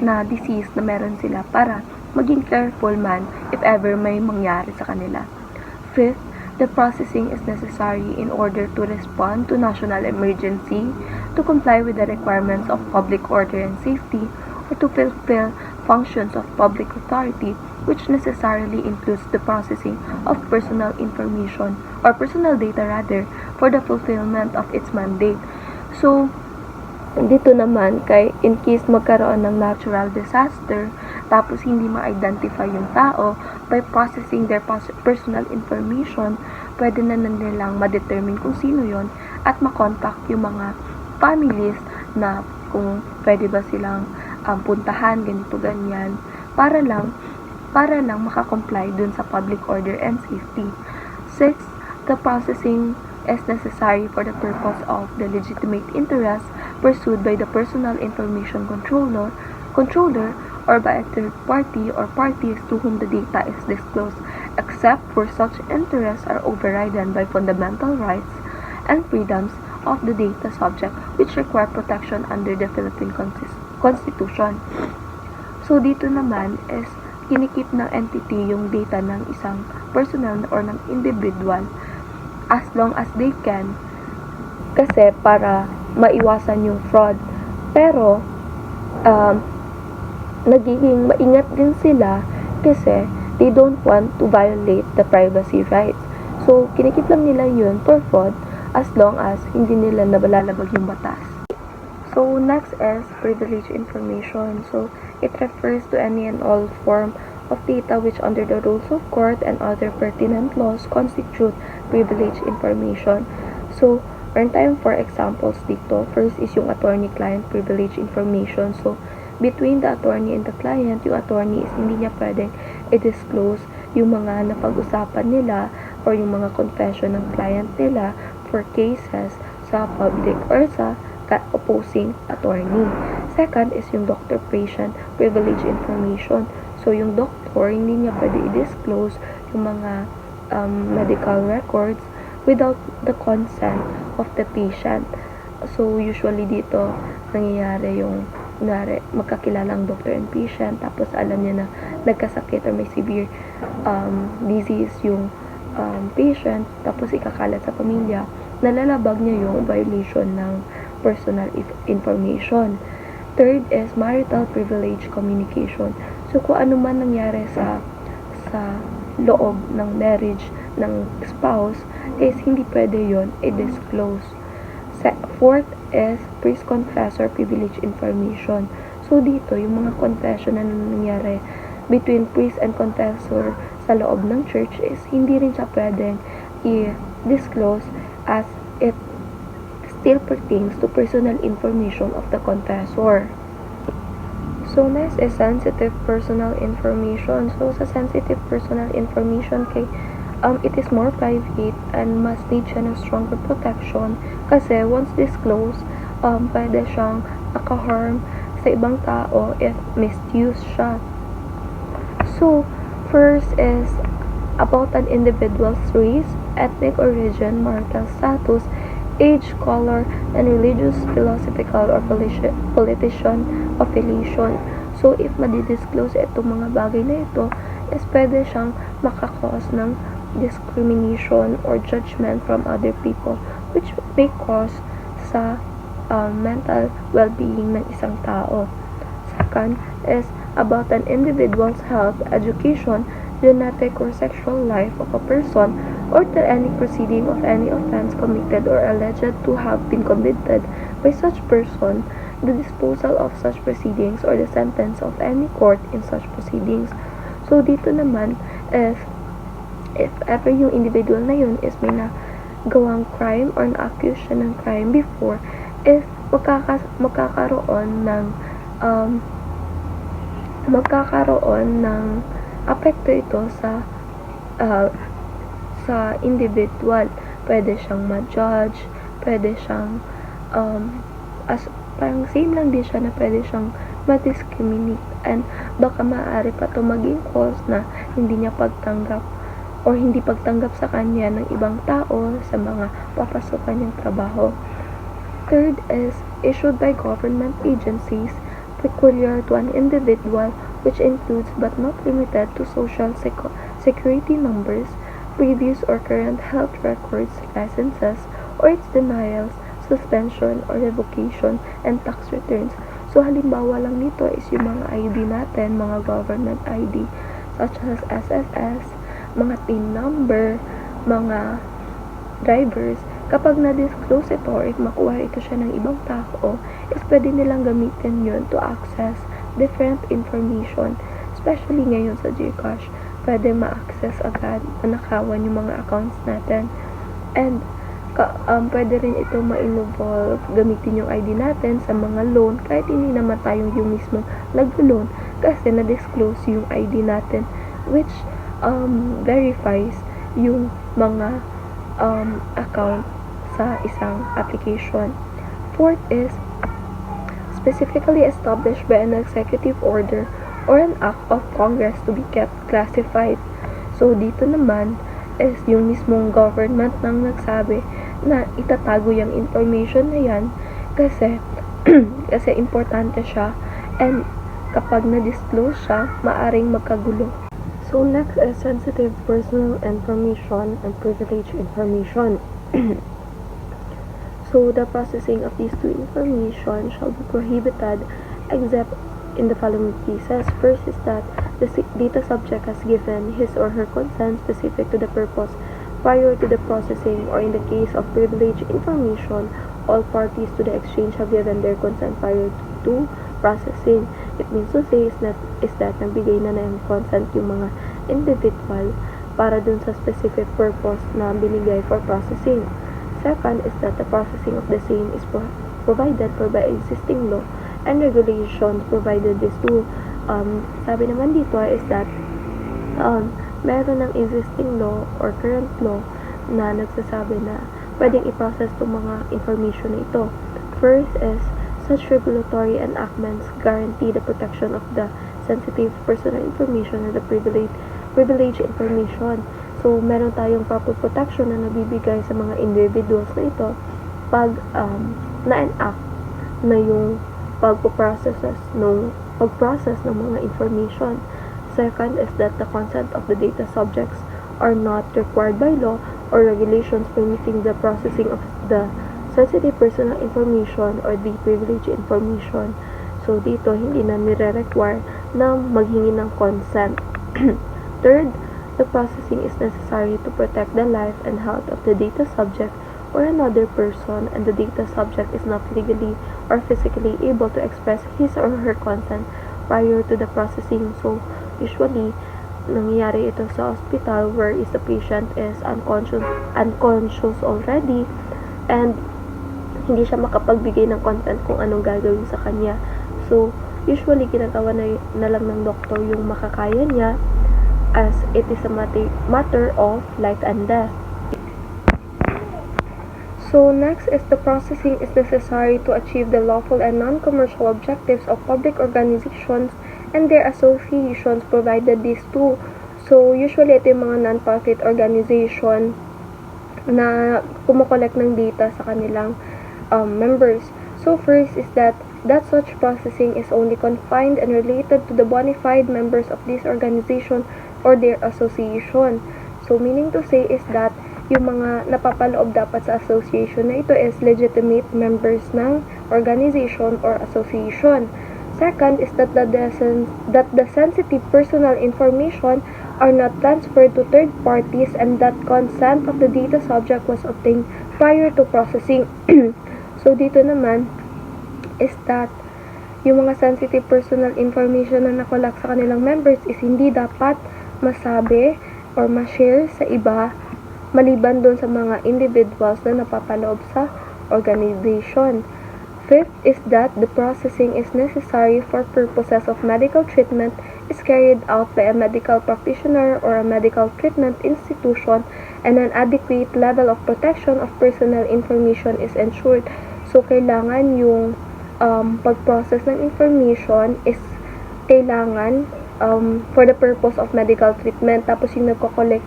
na disease na meron sila para maging careful man if ever may mangyari sa kanila. Fifth, the processing is necessary in order to respond to national emergency, to comply with the requirements of public order and safety, or to fulfill functions of public authority, which necessarily includes the processing of personal information or personal data rather for the fulfillment of its mandate. So, dito naman kay in case magkaroon ng natural disaster tapos hindi ma-identify yung tao, by processing their personal information, pwede na nilang ma-determine kung sino yon at makontak yung mga families na kung pwede ba silang puntahan, ganito ganyan, para lang makakomply dun sa public order and safety. 6. The processing is necessary for the purpose of the legitimate interest pursued by the personal information controller or by a third party or parties to whom the data is disclosed, except where such interests are overridden by fundamental rights and freedoms of the data subject which require protection under the Philippine Constitution. So, dito naman is kinikip ng entity yung data ng isang personal or ng individual as long as they can kasi para maiwasan yung fraud. Pero, nagiging maingat din sila kasi they don't want to violate the privacy rights. So, kinikip lang nila yun for fraud as long as hindi nila nabalalabag yung batas. So, next is privileged information. So, it refers to any and all form of data which under the rules of court and other pertinent laws constitute privileged information. So, meron tayong 4 examples dito. First is yung attorney-client privilege information. So, between the attorney and the client, yung attorney is hindi niya pwedeng i-disclose yung mga napag-usapan nila or yung mga confession ng client nila for cases sa public or sa opposing attorney. Second is yung doctor-patient privilege information. So, yung doctor, hindi niya pwede i-disclose yung mga medical records without the consent of the patient. So, usually dito, nangyayari yung magkakilalang doctor and patient, tapos alam niya na nagkasakit or may severe disease yung patient, tapos ikakalat sa pamilya, nalalabag niya yung violation ng personal information. Third is marital privilege communication. So, kung ano man nangyari sa loob ng marriage ng spouse, is hindi pwede yon i-disclose. Fourth is priest-confessor privilege information. So, dito, yung mga confession na nangyari between priest and confessor sa loob ng church is hindi rin siya pwedeng i-disclose as it still pertains to personal information of the confessor. So, next is sensitive personal information. So, sa sensitive personal information it is more private and must need siya ng stronger protection kasi once disclosed, pwede siyang maka-harm sa ibang tao if misused siya. So, first is about an individual's race, ethnic origin, marital status, age, color, and religious, philosophical, or politician affiliation. So, if madidisclose itong mga bagay na ito, is pwede siyang makakause ng discrimination or judgment from other people, which may cause sa mental well-being ng isang tao. Second is about an individual's health, education, genetic or sexual life of a person, or to any proceeding of any offense committed or alleged to have been committed by such person, the disposal of such proceedings or the sentence of any court in such proceedings. So, dito naman is if ever yung individual na yun is may nagawang crime or na-accuse siya ng crime before, is um, magkakaroon ng apekto ito uh, sa individual. Pwede siyang ma-judge, pwede siyang parang same lang din siya na pwede siyang ma-discriminate, and baka maaari pa to maging cause na hindi niya pagtanggap or hindi pagtanggap sa kanya ng ibang tao sa mga papasokan niyang trabaho. Third is issued by government agencies peculiar to an individual, which includes but not limited to social security numbers, previous or current health records, licenses, or its denials, suspension, or revocation, and tax returns. So, halimbawa lang nito is yung mga ID natin, mga government ID, such as SSS, mga TIN number, mga drivers. Kapag na-disclose ito or if makuha ito siya ng ibang tao, is pwede nilang gamitin yun to access different information. Especially ngayon sa GCash, pwede ma-access agad, manakawan yung mga accounts natin. And pwede rin ito ma-involve, gamitin yung ID natin sa mga loan, kahit hindi naman tayong yung mismo nag-loan, kasi na-disclose yung ID natin, which verifies yung mga account sa isang application. Fourth is specifically established by an executive order or an act of Congress to be kept classified. So, dito naman is yung mismong government nang nagsabi na itatago yung information na yan kasi kasi importante siya, and kapag na-disclose siya, maaring magkagulo. So, next is sensitive personal information and privileged information. So, the processing of these two information shall be prohibited except in the following cases. First is that the data subject has given his or her consent specific to the purpose prior to the processing, or in the case of privileged information, all parties to the exchange have given their consent prior to processing. It means to say is that nagbigay na ng consent yung mga individual para dun sa specific purpose na binigay for processing. Second is that the processing of the same is provided for by existing law and regulations, provided this too. Sabi naman dito is that meron ng existing law or current law na nagsasabi na pwedeng i-process itong mga information na ito. First is such regulatory enactments guarantee the protection of the sensitive personal information and the privileged information. So, meron tayong proper protection na nabibigay sa mga individuals na ito pag na-enact na yung pag-process ng mga information. Second is that the consent of the data subjects are not required by law or regulations permitting the processing of the sensitive personal information or the privileged information. So, dito, hindi na nire-require na maghingi ng consent. Third, the processing is necessary to protect the life and health of the data subject or another person, and the data subject is not legally or physically able to express his or her consent prior to the processing. So, usually, nangyayari ito sa hospital where is the patient is unconscious already, and hindi siya makapagbigay ng consent kung anong gagawin sa kanya. So, usually, ginagawa na lang ng doktor yung makakaya niya, as it is a matter of life and death. So, next is the processing is necessary to achieve the lawful and non-commercial objectives of public organizations and their associations, provided these two. So, usually, ito yung mga non-profit organization na kumukolekt ng data sa kanilang members. So, first is that such processing is only confined and related to the bona fide members of this organization or their association. So, meaning to say is that yung mga napapaloob dapat sa association na ito is legitimate members ng organization or association. Second is that the sensitive personal information are not transferred to third parties, and that consent of the data subject was obtained prior to processing. So, dito naman is that yung mga sensitive personal information na nakolak sa kanilang members is hindi dapat masabi or ma-share sa iba maliban doon sa mga individuals na napapaloob sa organization. Fifth is that the processing is necessary for purposes of medical treatment is carried out by a medical practitioner or a medical treatment institution, and an adequate level of protection of personal information is ensured. So, kailangan yung pag-process ng information is kailangan for the purpose of medical treatment. Tapos yung nagko-collect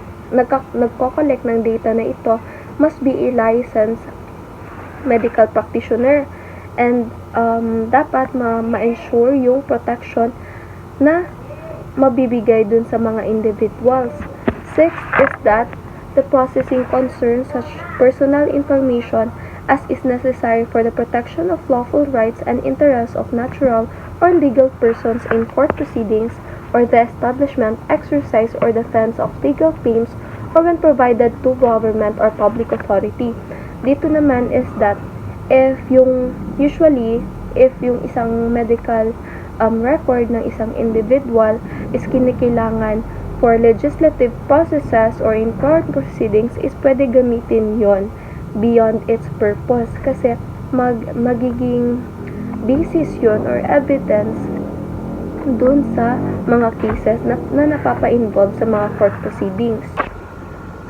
ng data na ito must be a licensed medical practitioner, and dapat ma-ensure yung protection na mabibigay dun sa mga individuals. Sixth is that the processing concerns such personal information as is necessary for the protection of lawful rights and interests of natural or legal persons in court proceedings, or the establishment, exercise, or defense of legal claims, or when provided to government or public authority. Dito naman is that if yung isang medical record ng isang individual is kinikailangan for legislative processes or in court proceedings, is pwede gamitin yon beyond its purpose, kasi magiging basis yon or evidence dun sa mga cases na napapa-involve sa mga court proceedings.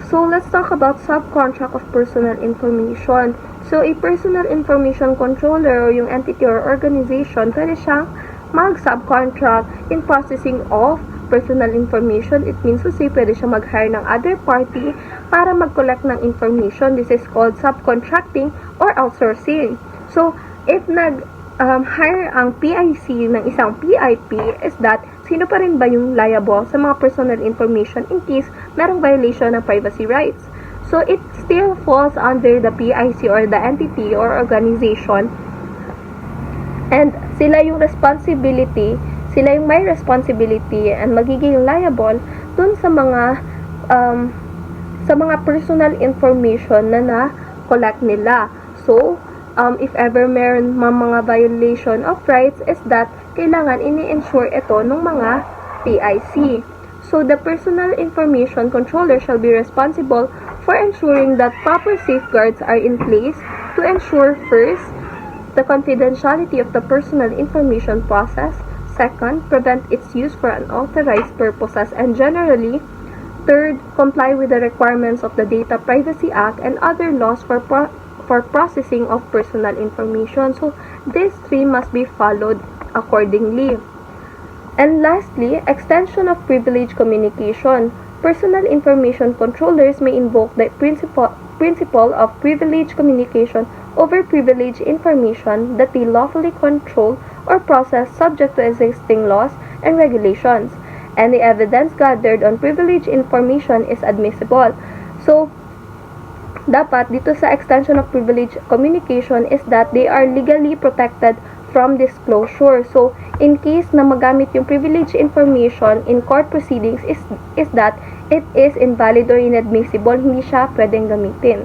So, let's talk about subcontract of personal information. So, a personal information controller o yung entity or organization, pwede siyang mag-subcontract in processing of personal information. It means to say, pwede siya mag-hire ng other party para mag-collect ng information. This is called subcontracting or outsourcing. So, if hire ang PIC ng isang PIP, is that sino pa rin ba yung liable sa mga personal information in case merong violation ng privacy rights. So, it still falls under the PIC or the entity or organization. And sila yung may responsibility and magiging liable dun sa mga personal information na na-collect nila. So, if ever meron mga violation of rights, is that kailangan ini-ensure ito ng mga PIC. So, the personal information controller shall be responsible for ensuring that proper safeguards are in place to ensure, first, the confidentiality of the personal information process, second, prevent its use for unauthorized purposes, and generally, third, comply with the requirements of the Data Privacy Act and other laws for processing of personal information. So, these three must be followed accordingly. And lastly, extension of privilege communication. Personal information controllers may invoke the principle of privilege communication over privileged information that they lawfully control or process subject to existing laws and regulations. And the evidence gathered on privileged information is admissible. So, dapat dito sa extension of privilege communication is that they are legally protected from disclosure. So, in case na magamit yung privileged information in court proceedings is that it is invalid or inadmissible, hindi siya pwedeng gamitin.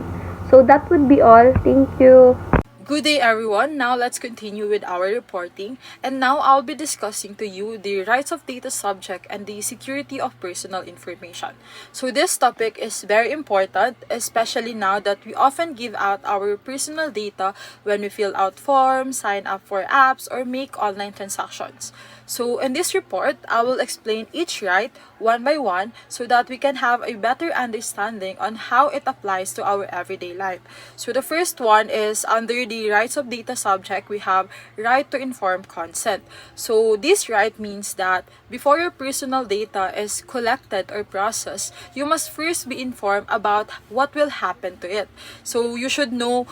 So, that would be all. Thank you. Good day everyone, now let's continue with our reporting, and now I'll be discussing to you the rights of data subject and the security of personal information. So this topic is very important, especially now that we often give out our personal data when we fill out forms, sign up for apps, or make online transactions. So in this report, I will explain each right one by one so that we can have a better understanding on how it applies to our everyday life. So the first one is under the rights of data subject, we have right to informed consent. So this right means that before your personal data is collected or processed, you must first be informed about what will happen to it. So you should know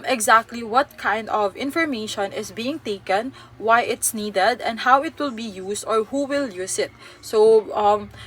exactly what kind of information is being taken, why it's needed, and how it will be used or who will use it. So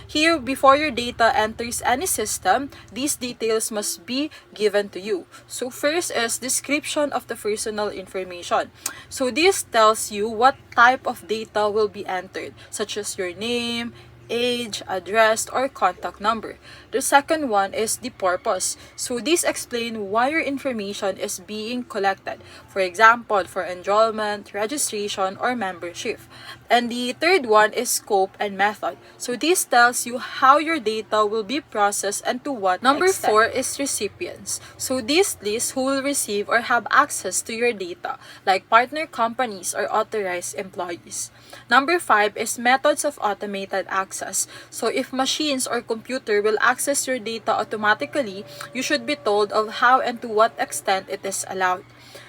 here, before your data enters any system, these details must be given to you. So first is description of the personal information. So this tells you what type of data will be entered, such as your name, age, address, or contact number. The second one is the purpose. So these explain why your information is being collected. For example, for enrollment, registration, or membership. And the third one is scope and method. So this tells you how your data will be processed and to what Number extent. 4 is recipients. So this lists who will receive or have access to your data, like partner companies or authorized employees. Number 5 is methods of automated access. So if machines or computer will access your data automatically, you should be told of how and to what extent it is allowed.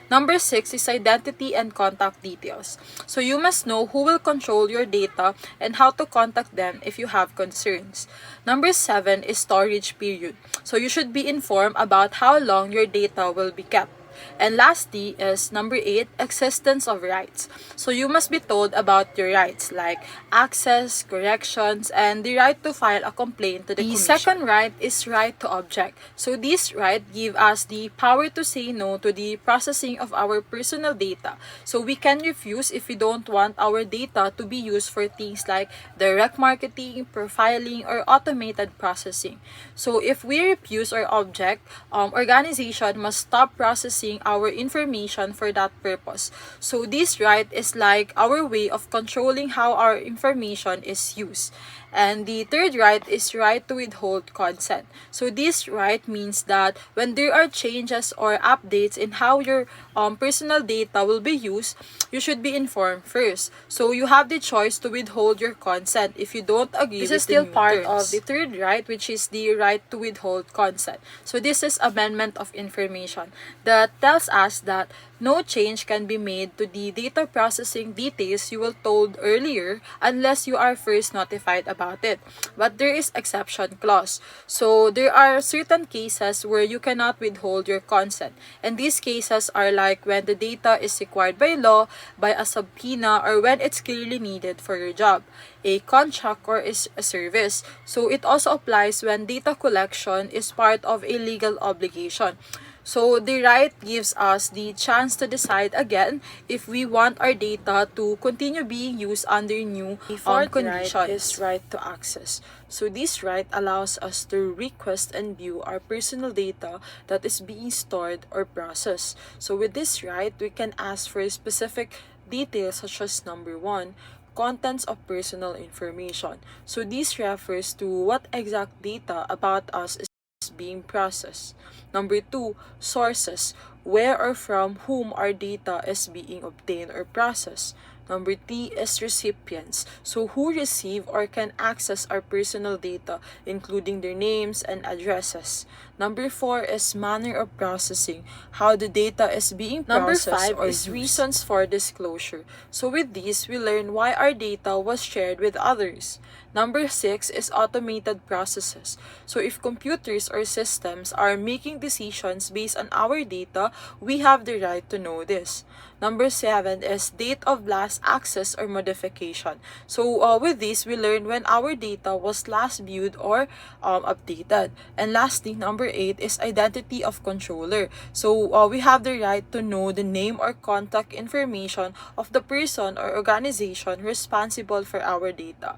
Number 6 is identity and contact details. So you must know who will control your data and how to contact them if you have concerns. Number 7 is storage period. So you should be informed about how long your data will be kept. And lastly is number 8, existence of rights. So you must be told about your rights like access, corrections, and the right to file a complaint to the commission. The second right is right to object. So this right give us the power to say no to the processing of our personal data. So we can refuse if we don't want our data to be used for things like direct marketing, profiling, or automated processing. So if we refuse or object, organization must stop processing our information for that purpose. So this right is like our way of controlling how our information is used. And the third right is right to withhold consent. So this right means that when there are changes or updates in how your personal data will be used, you should be informed first. So you have the choice to withhold your consent if you don't agree with the new terms. This is still part of the third right, which is the right to withhold consent. So this is amendment of information that tells us that no change can be made to the data processing details you were told earlier unless you are first notified about it. But there is exception clause. So there are certain cases where you cannot withhold your consent. And these cases are like when the data is required by law, by a subpoena, or when it's clearly needed for your job, a contract, or is a service. So it also applies when data collection is part of a legal obligation. So the right gives us the chance to decide again if we want our data to continue being used under new conditions. Right is right to access. So this right allows us to request and view our personal data that is being stored or processed. So with this right, we can ask for specific details such as number 1, contents of personal information. So this refers to what exact data about us is being processed. Number 2, sources, where or from whom our data is being obtained or processed. Number 3 is recipients, so who receive or can access our personal data, including their names and addresses. Number 4 is manner of processing, how the data is being processed. Number 5 is reasons for disclosure. So with this, we learn why our data was shared with others. Number 6 is automated processes. So if computers or systems are making decisions based on our data, we have the right to know this. Number 7 is date of last access or modification. So with this, we learn when our data was last viewed or updated. And lastly, number 8 is identity of controller. So we have the right to know the name or contact information of the person or organization responsible for our data.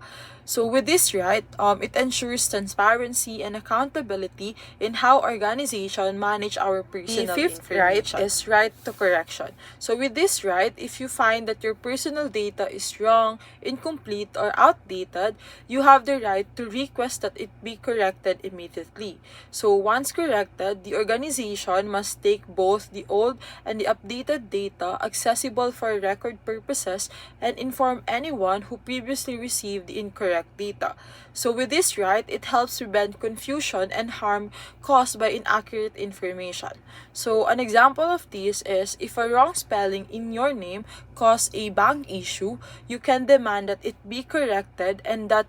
So with this right, it ensures transparency and accountability in how organizations manage our personal information. The fifth right is right to correction. So with this right, if you find that your personal data is wrong, incomplete, or outdated, you have the right to request that it be corrected immediately. So once corrected, the organization must take both the old and the updated data accessible for record purposes and inform anyone who previously received the incorrect data. So with this right, it helps prevent confusion and harm caused by inaccurate information. So an example of this is if a wrong spelling in your name caused a bank issue, you can demand that it be corrected and that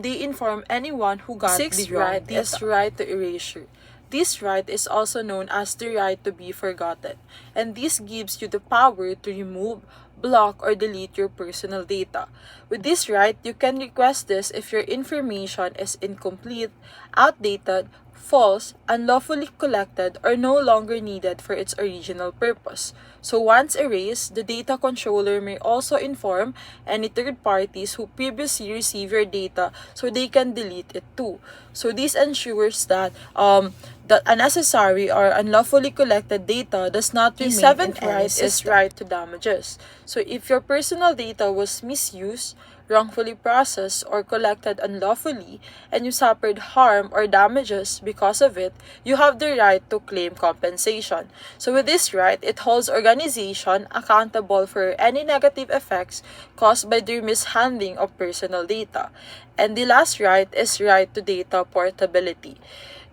they inform anyone who got the wrong right data. Is right to erasure. This right is also known as the right to be forgotten, and this gives you the power to remove, block, or delete your personal data. With this right, you can request this if your information is incomplete, outdated, false, unlawfully collected, or no longer needed for its original purpose. So once erased, the data controller may also inform any third parties who previously received your data so they can delete it too. So this ensures that that unnecessary or unlawfully collected data does not remain. The seventh right is right to damages. So if your personal data was misused, wrongfully processed, or collected unlawfully, and you suffered harm or damages because of it, you have the right to claim compensation. So with this right, it holds organization accountable for any negative effects caused by their mishandling of personal data. And the last right is right to data portability.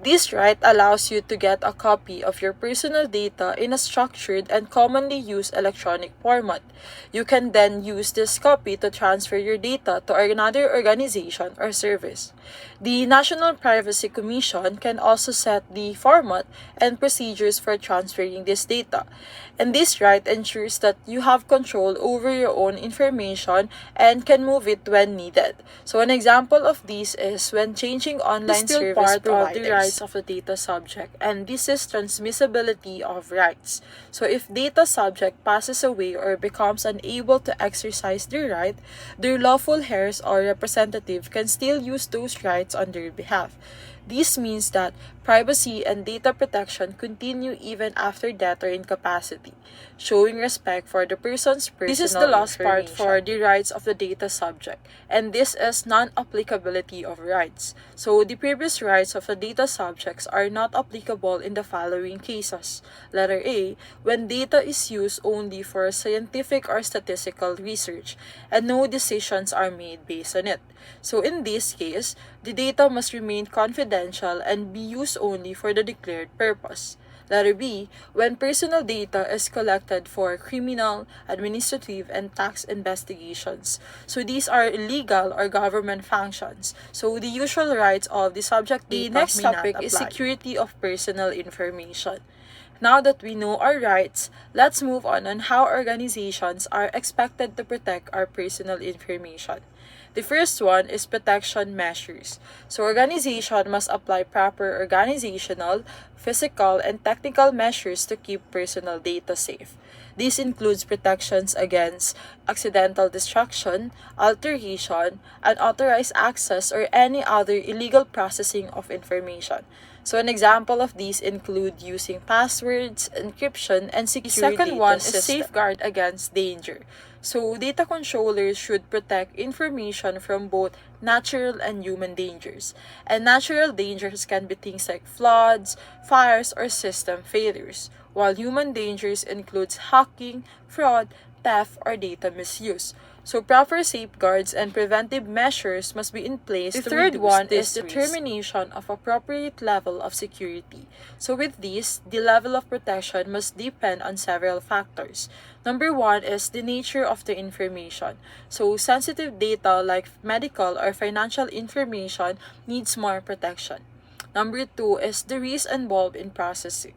This right allows you to get a copy of your personal data in a structured and commonly used electronic format. You can then use this copy to transfer your data to another organization or service. The National Privacy Commission can also set the format and procedures for transferring this data. And this right ensures that you have control over your own information and can move it when needed. So an example of this is when changing online service part providers. Of the rights of the data subject, and this is transmissibility of rights. So if data subject passes away or becomes unable to exercise their right, their lawful heirs or representative can still use those rights on their behalf. This means that privacy and data protection continue even after death or incapacity, showing respect for the person's personal information. This is the last part for the rights of the data subject, and this is non-applicability of rights. So the previous rights of the data subjects are not applicable in the following cases. Letter A, when data is used only for scientific or statistical research, and no decisions are made based on it. So in this case, the data must remain confidential and be used only for the declared purpose. Letter B, when personal data is collected for criminal, administrative, and tax investigations. So these are illegal or government functions. So the usual rights of the subject data may not apply. The next topic is security of personal information. Now that we know our rights, let's move on how organizations are expected to protect our personal information. The first one is protection measures. So organization must apply proper organizational, physical, and technical measures to keep personal data safe. This includes protections against accidental destruction, alteration, unauthorized access, or any other illegal processing of information. So an example of these include using passwords, encryption, and secure data. The second one is safeguard against danger. So data controllers should protect information from both natural and human dangers. And natural dangers can be things like floods, fires, or system failures, while human dangers includes hacking, fraud, theft, or data misuse. So proper safeguards and preventive measures must be in place. The third one is determination of appropriate level of security. So with this, the level of protection must depend on several factors. Number one is the nature of the information. So sensitive data like medical or financial information needs more protection. Number two is the risk involved in processing.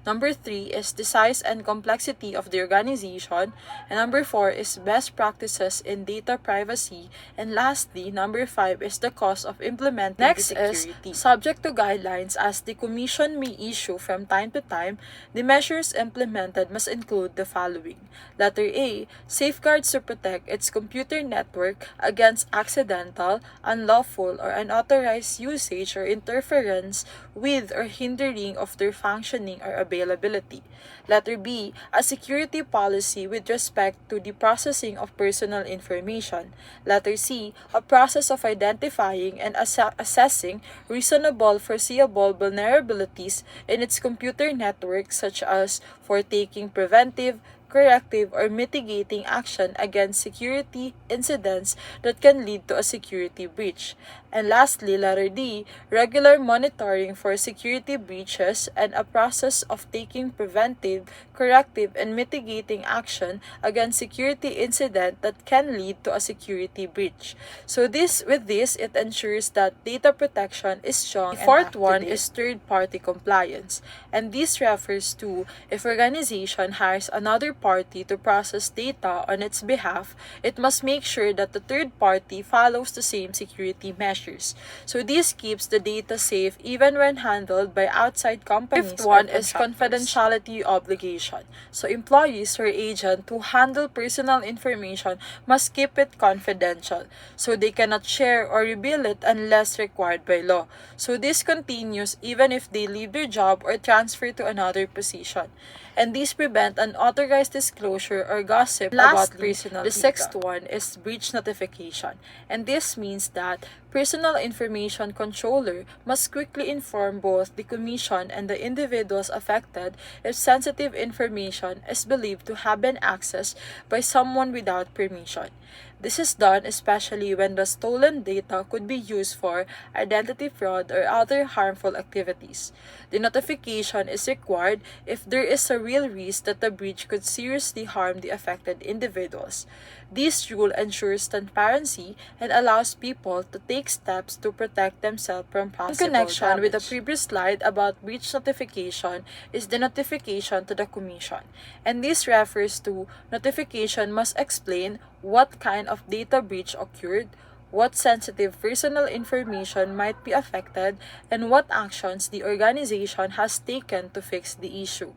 Number 3 is the size and complexity of the organization. And number 4 is best practices in data privacy. And lastly, number 5 is the cost of implementing the security. Next is subject to guidelines, as the Commission may issue from time to time. The measures implemented must include the following. Letter A, safeguards to protect its computer network against accidental, unlawful, or unauthorized usage or interference with or hindering of their functioning or availability. Letter B, a security policy with respect to the processing of personal information. Letter C, a process of identifying and assessing reasonable foreseeable vulnerabilities in its computer network, such as for taking preventive, corrective, or mitigating action against security incidents that can lead to a security breach. And lastly, letter D, regular monitoring for security breaches and a process of taking preventive, corrective, and mitigating action against security incident that can lead to a security breach. So with this, it ensures that data protection is strong. The fourth one is third-party compliance, and this refers to if organization hires another party to process data on its behalf, it must make sure that the third party follows the same security measures. So this keeps the data safe even when handled by outside companies. Fifth one is confidentiality obligation. So employees or agents who handle personal information must keep it confidential. So they cannot share or reveal it unless required by law. So this continues even if they leave their job or transfer to another position. And these prevent unauthorized disclosure or gossip about personal data. The sixth one is breach notification. And this means that personal information controller must quickly inform both the commission and the individuals affected if sensitive information is believed to have been accessed by someone without permission. This is done especially when the stolen data could be used for identity fraud or other harmful activities. The notification is required if there is a real risk that the breach could seriously harm the affected individuals. This rule ensures transparency and allows people to take steps to protect themselves from possible connection damage. With the previous slide about breach notification is the notification to the commission. And this refers to notification must explain what kind of data breach occurred, what sensitive personal information might be affected, and what actions the organization has taken to fix the issue.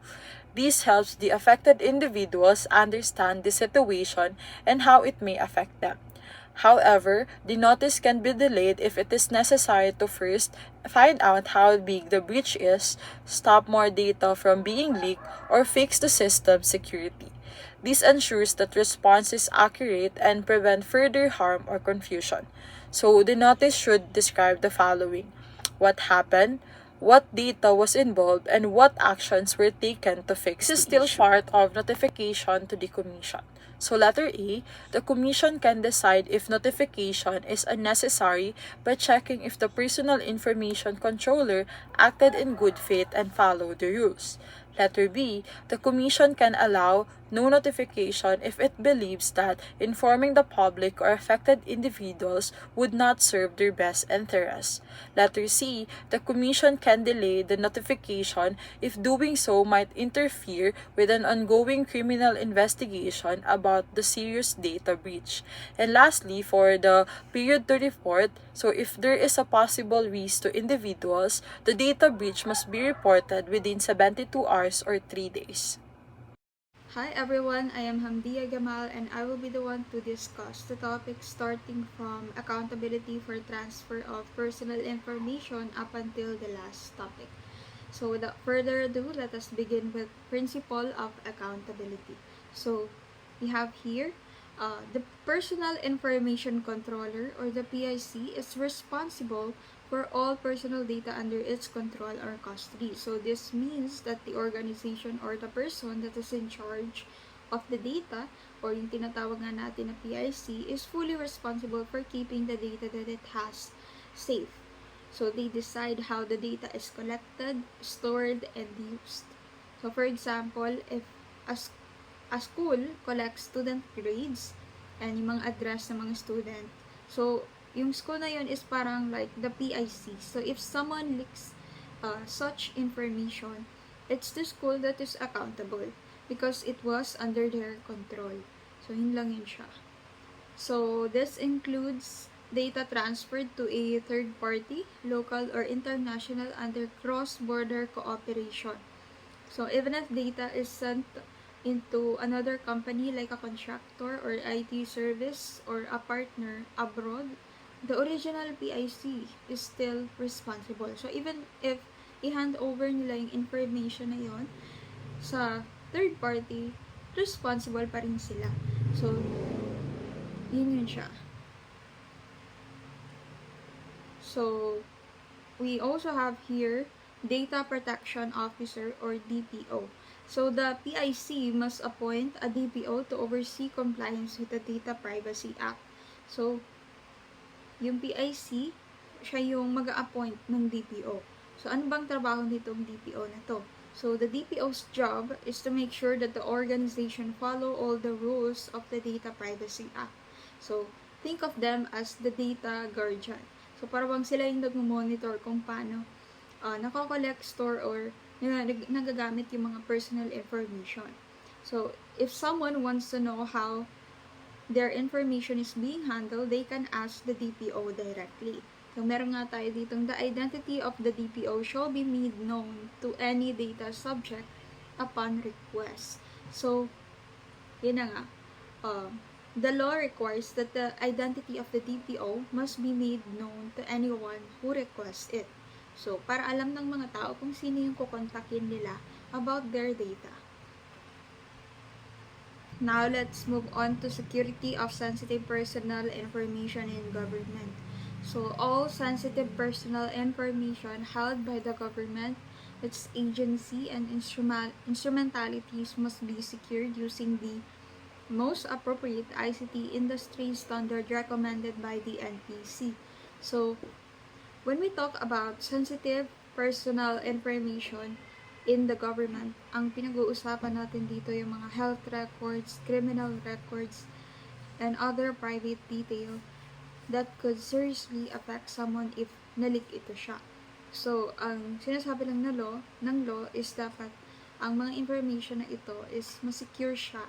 This helps the affected individuals understand the situation and how it may affect them. However, the notice can be delayed if it is necessary to first find out how big the breach is, stop more data from being leaked, or fix the system security. This ensures that response is accurate and prevent further harm or confusion. So the notice should describe the following: what happened, what data was involved, and what actions were taken to fix this is still issue. Part of notification to the commission. So letter A, the commission can decide if notification is unnecessary by checking if the personal information controller acted in good faith and followed the rules. Letter B, the commission can allow no notification if it believes that informing the public or affected individuals would not serve their best interests. Letter C, the commission can delay the notification if doing so might interfere with an ongoing criminal investigation about the serious data breach. And lastly, for the period to report, so if there is a possible risk to individuals, the data breach must be reported within 72 hours or 3 days. Hi everyone, I am Hamdia Gamal and I will be the one to discuss the topic starting from accountability for transfer of personal information up until the last topic. So without further ado, let us begin with principle of accountability. So we have here the Personal Information Controller or the PIC is responsible for all personal data under its control or custody. So this means that the organization or the person that is in charge of the data or yung tinatawag nga natin na PIC is fully responsible for keeping the data that it has safe. So they decide how the data is collected, stored, and used. So for example, if a school collects student grades and yung mga address ng mga student, so yung school na yun is parang like the PIC. So if someone leaks such information, it's the school that is accountable because it was under their control. So yun lang yun siya. So this includes data transferred to a third party, local or international, under cross-border cooperation. So even if data is sent into another company like a contractor or IT service or a partner abroad, the original PIC is still responsible. So even if i-hand over nila yung information na yon sa third party, responsible pa rin sila. So yun siya. So we also have here Data Protection Officer or DPO. So the PIC must appoint a DPO to oversee compliance with the Data Privacy Act. So yung PIC, siya yung mag-a-appoint ng DPO. So ano bang trabaho nitong DPO na to? So the DPO's job is to make sure that the organization follow all the rules of the Data Privacy Act. So think of them as the data guardian. So parang sila yung nag-monitor kung paano nako-collect, store, or nagagamit yung mga personal information. So, if someone wants to know how their information is being handled, they can ask the DPO directly. So, meron nga tayo ditong the identity of the DPO shall be made known to any data subject upon request. So, yun na nga. The law requires that the identity of the DPO must be made known to anyone who requests it. So, para alam ng mga tao kung sino yung kukontakin nila about their data. Now, let's move on to security of sensitive personal information in government. So, all sensitive personal information held by the government, its agency, and instrumentalities must be secured using the most appropriate ICT industry standard recommended by the NPC. So, when we talk about sensitive personal information in the government, ang pinag-uusapan natin dito yung mga health records, criminal records, and other private detail that could seriously affect someone if nalik ito siya. So, ang sinasabi lang ng law is dapat ang mga information na ito is masecure siya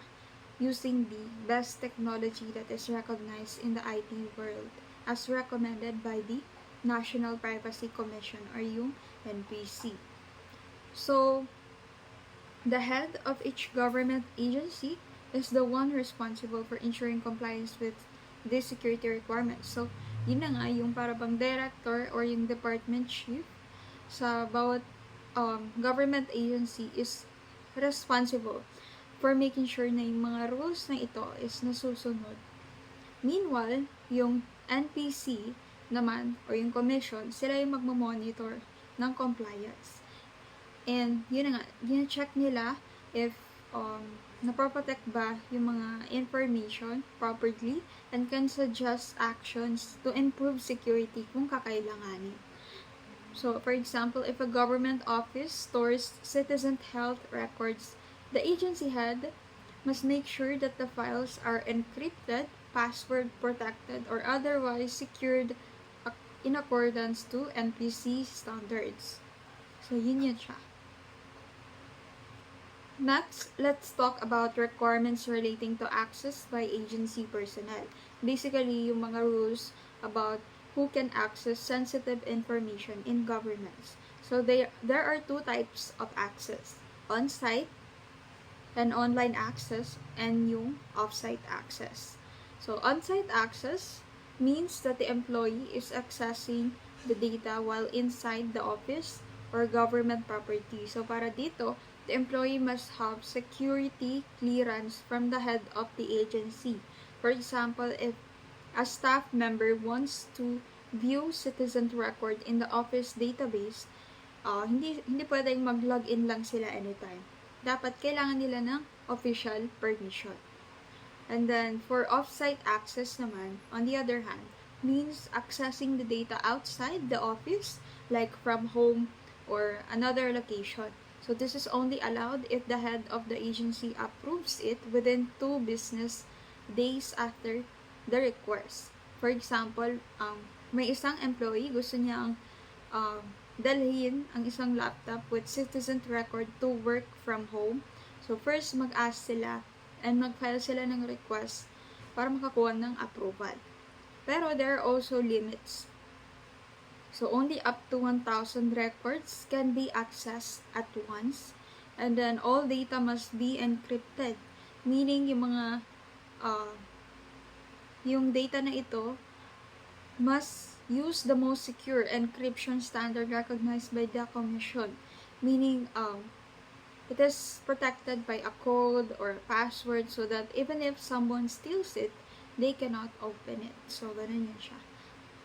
using the best technology that is recognized in the IT world as recommended by the National Privacy Commission or yung NPC. So, the head of each government agency is the one responsible for ensuring compliance with these security requirements. So, yun na nga, yung para bang director or yung department chief sa bawat government agency is responsible for making sure na yung mga rules na ito is nasusunod. Meanwhile, yung NPC naman, or yung commission, sila yung magmamonitor ng compliance. And yun na nga, gina-check nila if naproprotect ba yung mga information properly and can suggest actions to improve security kung kakailanganin. So, for example, if a government office stores citizen health records, the agency head must make sure that the files are encrypted, password protected, or otherwise secured in accordance to NPC standards. So, yun siya. Next, let's talk about requirements relating to access by agency personnel. Basically, yung mga rules about who can access sensitive information in governments. So, there are two types of access. On-site and online access, and yung off-site access. So, on-site access means that the employee is accessing the data while inside the office or government property. So, para dito, the employee must have security clearance from the head of the agency. For example, if a staff member wants to view citizen record in the office database, hindi pwedeng mag-login lang sila anytime. Dapat kailangan nila ng official permission. And then, for off-site access naman, on the other hand, means accessing the data outside the office, like from home or another location. So, this is only allowed if the head of the agency approves it within 2 business days after the request. For example, may isang employee gusto niyang dalhin ang isang laptop with citizen record to work from home. So, first mag-ask sila and mag-file sila ng request para makakuha ng approval. Pero there are also limits. So, only up to 1,000 records can be accessed at once. And then, all data must be encrypted. Meaning, yung data na ito must use the most secure encryption standard recognized by the Commission. Meaning, it is protected by a code or a password so that even if someone steals it, they cannot open it. So, ganun yun siya.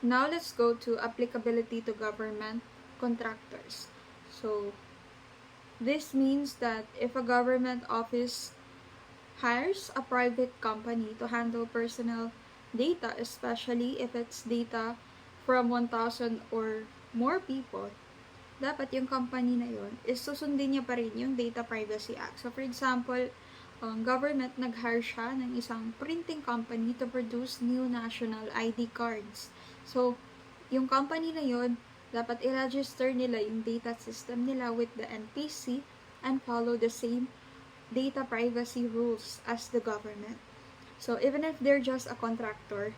Now, let's go to applicability to government contractors. So, this means that if a government office hires a private company to handle personal data, especially if it's data from 1,000 or more people, dapat yung company na yun is susundin niya pa rin yung Data Privacy Act. So, for example, government nag-hire siya ng isang printing company to produce new national ID cards. So, yung company na yun, dapat i-register nila yung data system nila with the NPC and follow the same data privacy rules as the government. So even if they're just a contractor,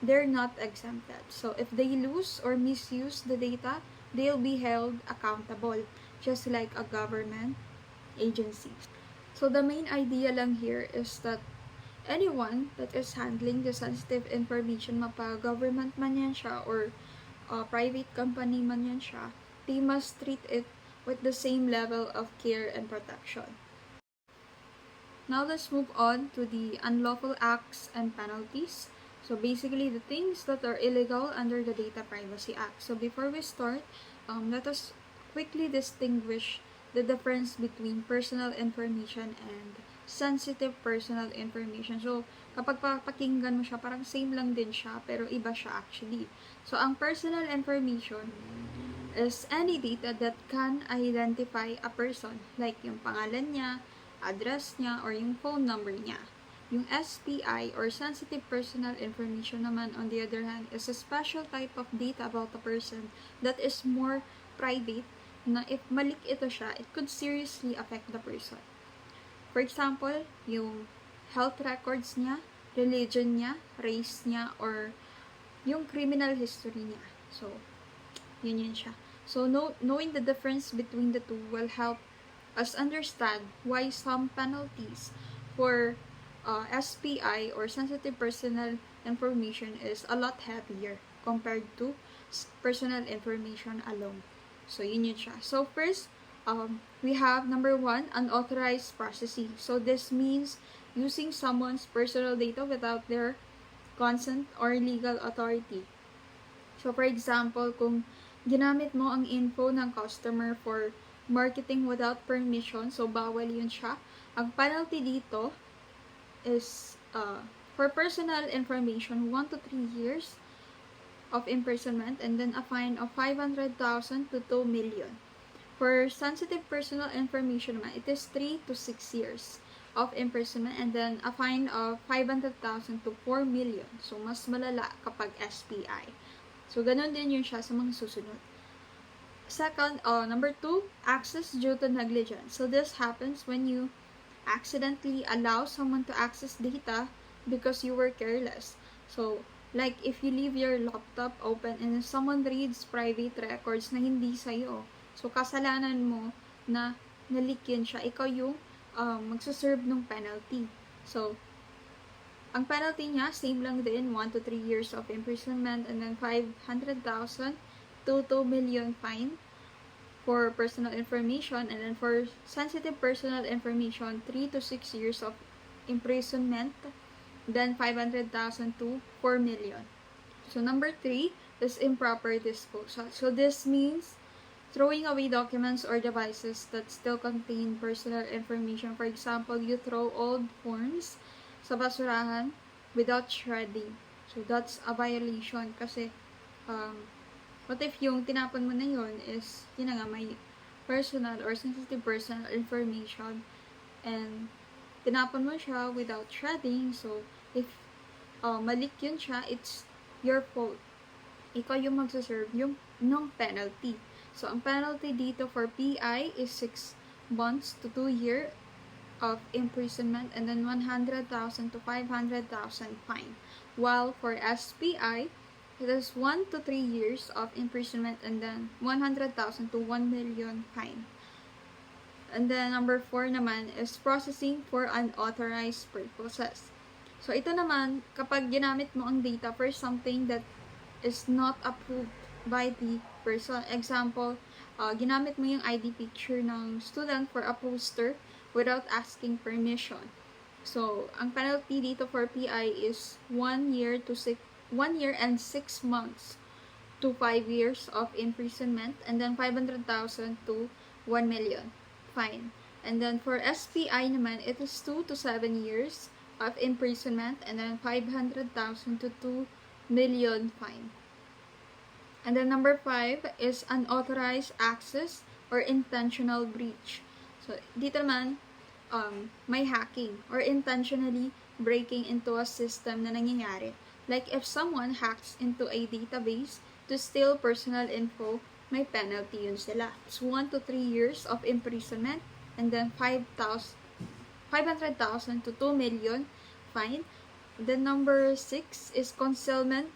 they're not exempted. So if they lose or misuse the data, they'll be held accountable, just like a government agency. So the main idea lang here is that anyone that is handling the sensitive information, mapa-government man yan siya or private company man yan siya, they must treat it with the same level of care and protection. Now let's move on to the unlawful acts and penalties. So basically the things that are illegal under the Data Privacy Act. So before we start, let us quickly distinguish the difference between personal information and sensitive personal information. So kapag papakinggan mo siya, parang same lang din siya, pero iba siya actually. So ang personal information is any data that can identify a person, like yung pangalan niya, address niya, or yung phone number niya. Yung SPI or sensitive personal information naman, on the other hand, is a special type of data about a person that is more private, na if malik ito siya, it could seriously affect the person. For example, yung health records niya, religion niya, race niya, or yung criminal history niya. So, yun siya. So, knowing the difference between the two will help us understand why some penalties for SPI or sensitive personal information is a lot heavier compared to personal information alone. So, yun siya. So, first, we have number 1, unauthorized processing. So, this means using someone's personal data without their consent or legal authority. So, for example, kung ginamit mo ang info ng customer for marketing without permission, so bawal yun siya. Ang penalty dito is for personal information 1 to 3 years of imprisonment and then a fine of 500,000 to 2 million. For sensitive personal information naman, it is 3 to 6 years of imprisonment and then a fine of 500,000 to 4 million. So mas malala kapag SPI. So ganun din yun siya sa mga susunod. Second, number 2, access due to negligence. So this happens when you accidentally allow someone to access data because you were careless. So, like if you leave your laptop open and someone reads private records na hindi sa'yo, so kasalanan mo na nalik yun siya, ikaw yung magsaserve ng penalty. So, ang penalty niya, same lang din, 1 to 3 years of imprisonment and then 500,000 to 2 million fine for personal information, and then for sensitive personal information, 3 to 6 years of imprisonment, then 500,000 to 4 million. So number 3 is improper disposal. So this means throwing away documents or devices that still contain personal information. For example, you throw old forms sa basurahan without shredding. So that's a violation kasi what if yung tinapon mo na yun is, yun na nga, may personal or sensitive personal information and tinapon mo siya without shredding. So, if malik yun siya, it's your fault. Ikaw yung magsaserve yung penalty. So, ang penalty dito for PI is 6 months to 2 years of imprisonment and then 100,000 to 500,000 fine. While for SPI, it is 1 to 3 years of imprisonment and then 100,000 to 1 million fine. And then number 4 naman is processing for unauthorized purposes. So ito naman, kapag ginamit mo ang data for something that is not approved by the person. Example, ginamit mo yung ID picture ng student for a poster without asking permission. So, ang penalty dito for PI is 1 year and 6 months to 5 years of imprisonment and then 500,000 to 1 million fine. And then for SPI naman, it is 2 to 7 years of imprisonment and then 500,000 to 2 million fine. And then number 5 is unauthorized access or intentional breach. So, dito naman, may hacking or intentionally breaking into a system na nangyayari. Like if someone hacks into a database to steal personal info, may penalty yun sila. It's 1 to 3 years of imprisonment and then 500,000 500,000 to 2 million fine. Then number 6 is concealment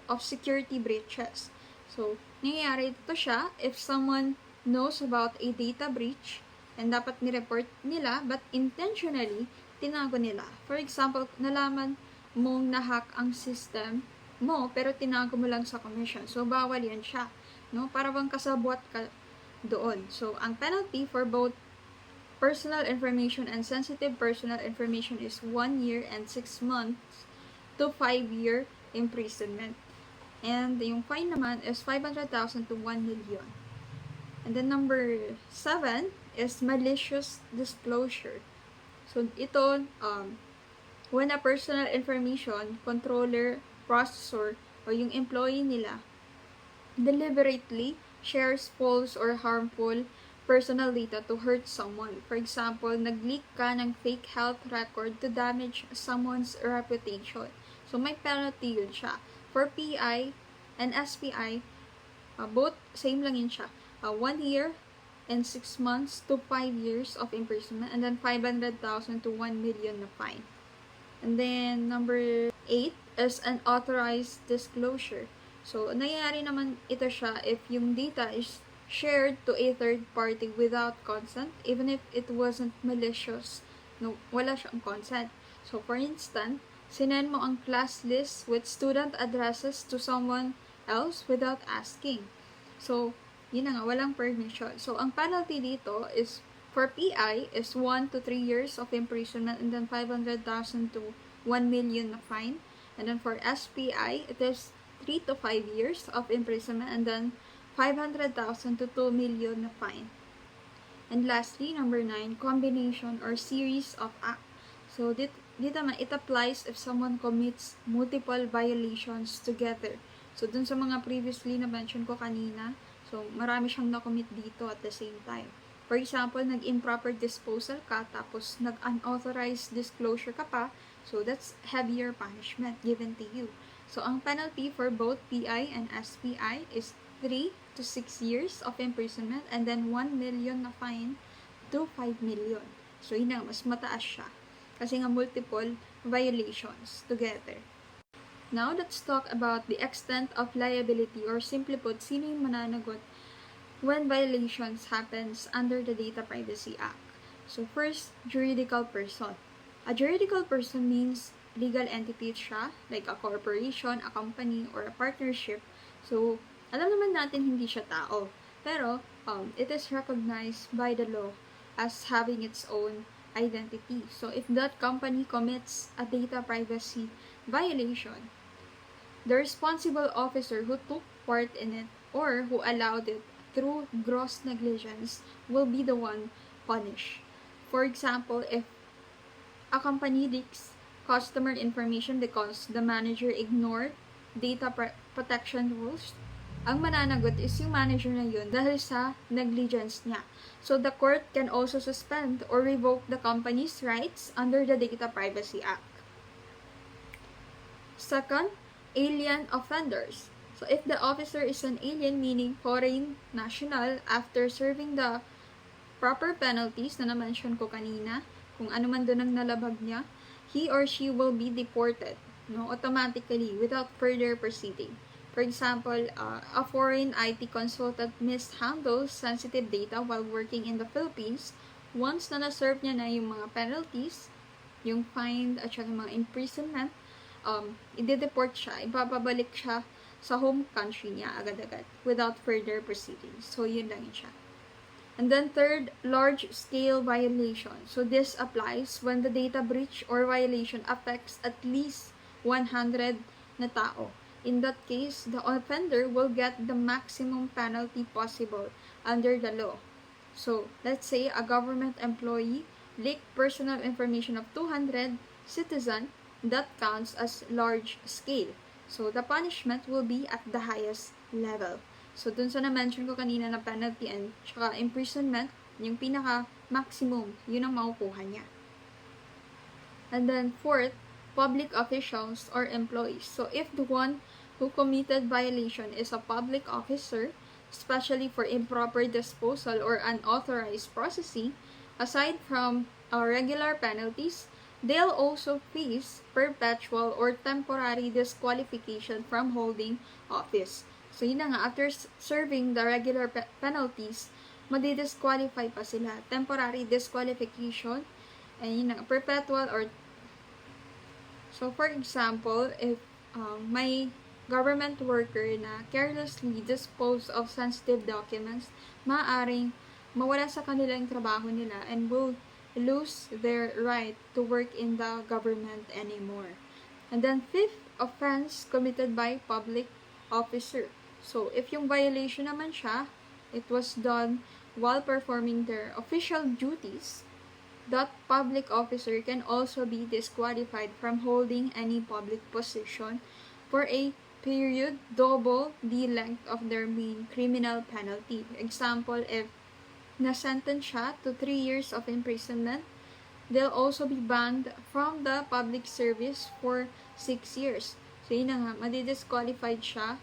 of security breaches. So, nangyayari ito siya if someone knows about a data breach and dapat ni-report nila but intentionally tinago nila. For example, nalaman mong nahack ang system mo pero tinago mo lang sa commission. So, bawal yan siya. No? Para bang kasabwat ka doon. So, ang penalty for both personal information and sensitive personal information is 1 year and 6 months to 5-year imprisonment. And yung fine naman is 500,000 to 1 million. And then number 7 is malicious disclosure. So ito, when a personal information controller, processor, o yung employee nila deliberately shares false or harmful personal data to hurt someone. For example, nag-leak ka ng fake health record to damage someone's reputation. So, may penalty yun siya. For PI and SPI, both same lang yun siya. 1 year and 6 months to 5 years of imprisonment, and then 500,000 to 1 million na fine. And then, number 8 is unauthorized disclosure. So, nangyayari naman ito siya if yung data is shared to a third party without consent, even if it wasn't malicious. No, wala siyang consent. So, for instance, sinend mo ang class list with student addresses to someone else without asking. So, yun na nga, walang permission. So, ang penalty dito is, for PI, is 1 to 3 years of imprisonment and then 500,000 to 1 million na fine. And then for SPI, it is 3 to 5 years of imprisonment and then 500,000 to 2 million na fine. And lastly, number 9, combination or series of acts. So, dito naman, it applies if someone commits multiple violations together. So, dun sa mga previously na mention ko kanina, so, marami siyang na-commit dito at the same time. For example, nag-improper disposal ka, tapos nag-unauthorized disclosure ka pa, so that's heavier punishment given to you. So, ang penalty for both PI and SPI is 3 to 6 years of imprisonment and then 1 million na fine to 5 million. So, yun na, mas mataas siya. Kasi nga multiple violations together. Now, let's talk about the extent of liability or simply put, sino yung mananagot when violations happens under the Data Privacy Act. So, first, juridical person. A juridical person means legal entity siya, like a corporation, a company, or a partnership. So, alam naman natin hindi siya tao. Pero, it is recognized by the law as having its own identity. So, if that company commits a data privacy violation, the responsible officer who took part in it or who allowed it through gross negligence will be the one punished. For example, if a company leaks customer information because the manager ignored data protection rules, ang mananagot is yung manager na yun dahil sa negligence niya. So, the court can also suspend or revoke the company's rights under the Data Privacy Act. Second, alien offenders. So, if the officer is an alien, meaning foreign national, after serving the proper penalties na na-mention ko kanina, kung ano man doon ang nalabag niya, he or she will be deported, automatically, without further proceeding. For example, a foreign IT consultant mishandles sensitive data while working in the Philippines. Once na na-serve niya na yung mga penalties, yung fine at saka mga imprisonment, i-deport siya, ibabalik siya sa home country niya agad-agad without further proceedings. So, yun lang siya. And then third, large-scale violation. So, this applies when the data breach or violation affects at least 100 na tao. In that case, the offender will get the maximum penalty possible under the law. So, let's say a government employee leaked personal information of 200 citizens, that counts as large scale. So, the punishment will be at the highest level. So, dun sa na-mention ko kanina na penalty and tsaka imprisonment, yung pinaka-maximum, yun ang makukuha niya. And then, fourth, public officials or employees. So, if the one who committed violation is a public officer, especially for improper disposal or unauthorized processing, Aside from regular penalties, they'll also face perpetual or temporary disqualification from holding office. So yun na nga, after serving the regular penalties, madi-disqualify pa sila. Temporary disqualification, and yun na, perpetual or... So for example, if may government worker na carelessly dispose of sensitive documents, maaaring mawala sa kanilang trabaho nila and will lose their right to work in the government anymore. And then fifth offense committed by public officer. So if yung violation naman siya, it was done while performing their official duties, that public officer can also be disqualified from holding any public position for a period double the length of their main criminal penalty. Example, if na-sentence siya to 3 years of imprisonment, they'll also be banned from the public service for 6 years. So yun na nga, madi-disqualified siya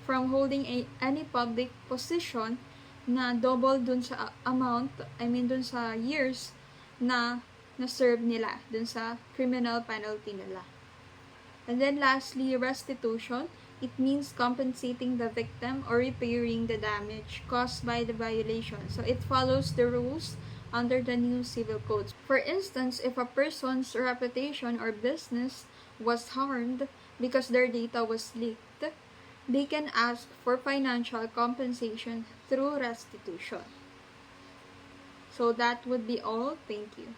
from holding any public position na double dun sa amount, dun sa years na na-serve nila dun sa criminal penalty nila. And then lastly, restitution. It means compensating the victim or repairing the damage caused by the violation. So it follows the rules under the new civil codes. For instance, if a person's reputation or business was harmed because their data was leaked, they can ask for financial compensation through restitution. So that would be all. Thank you.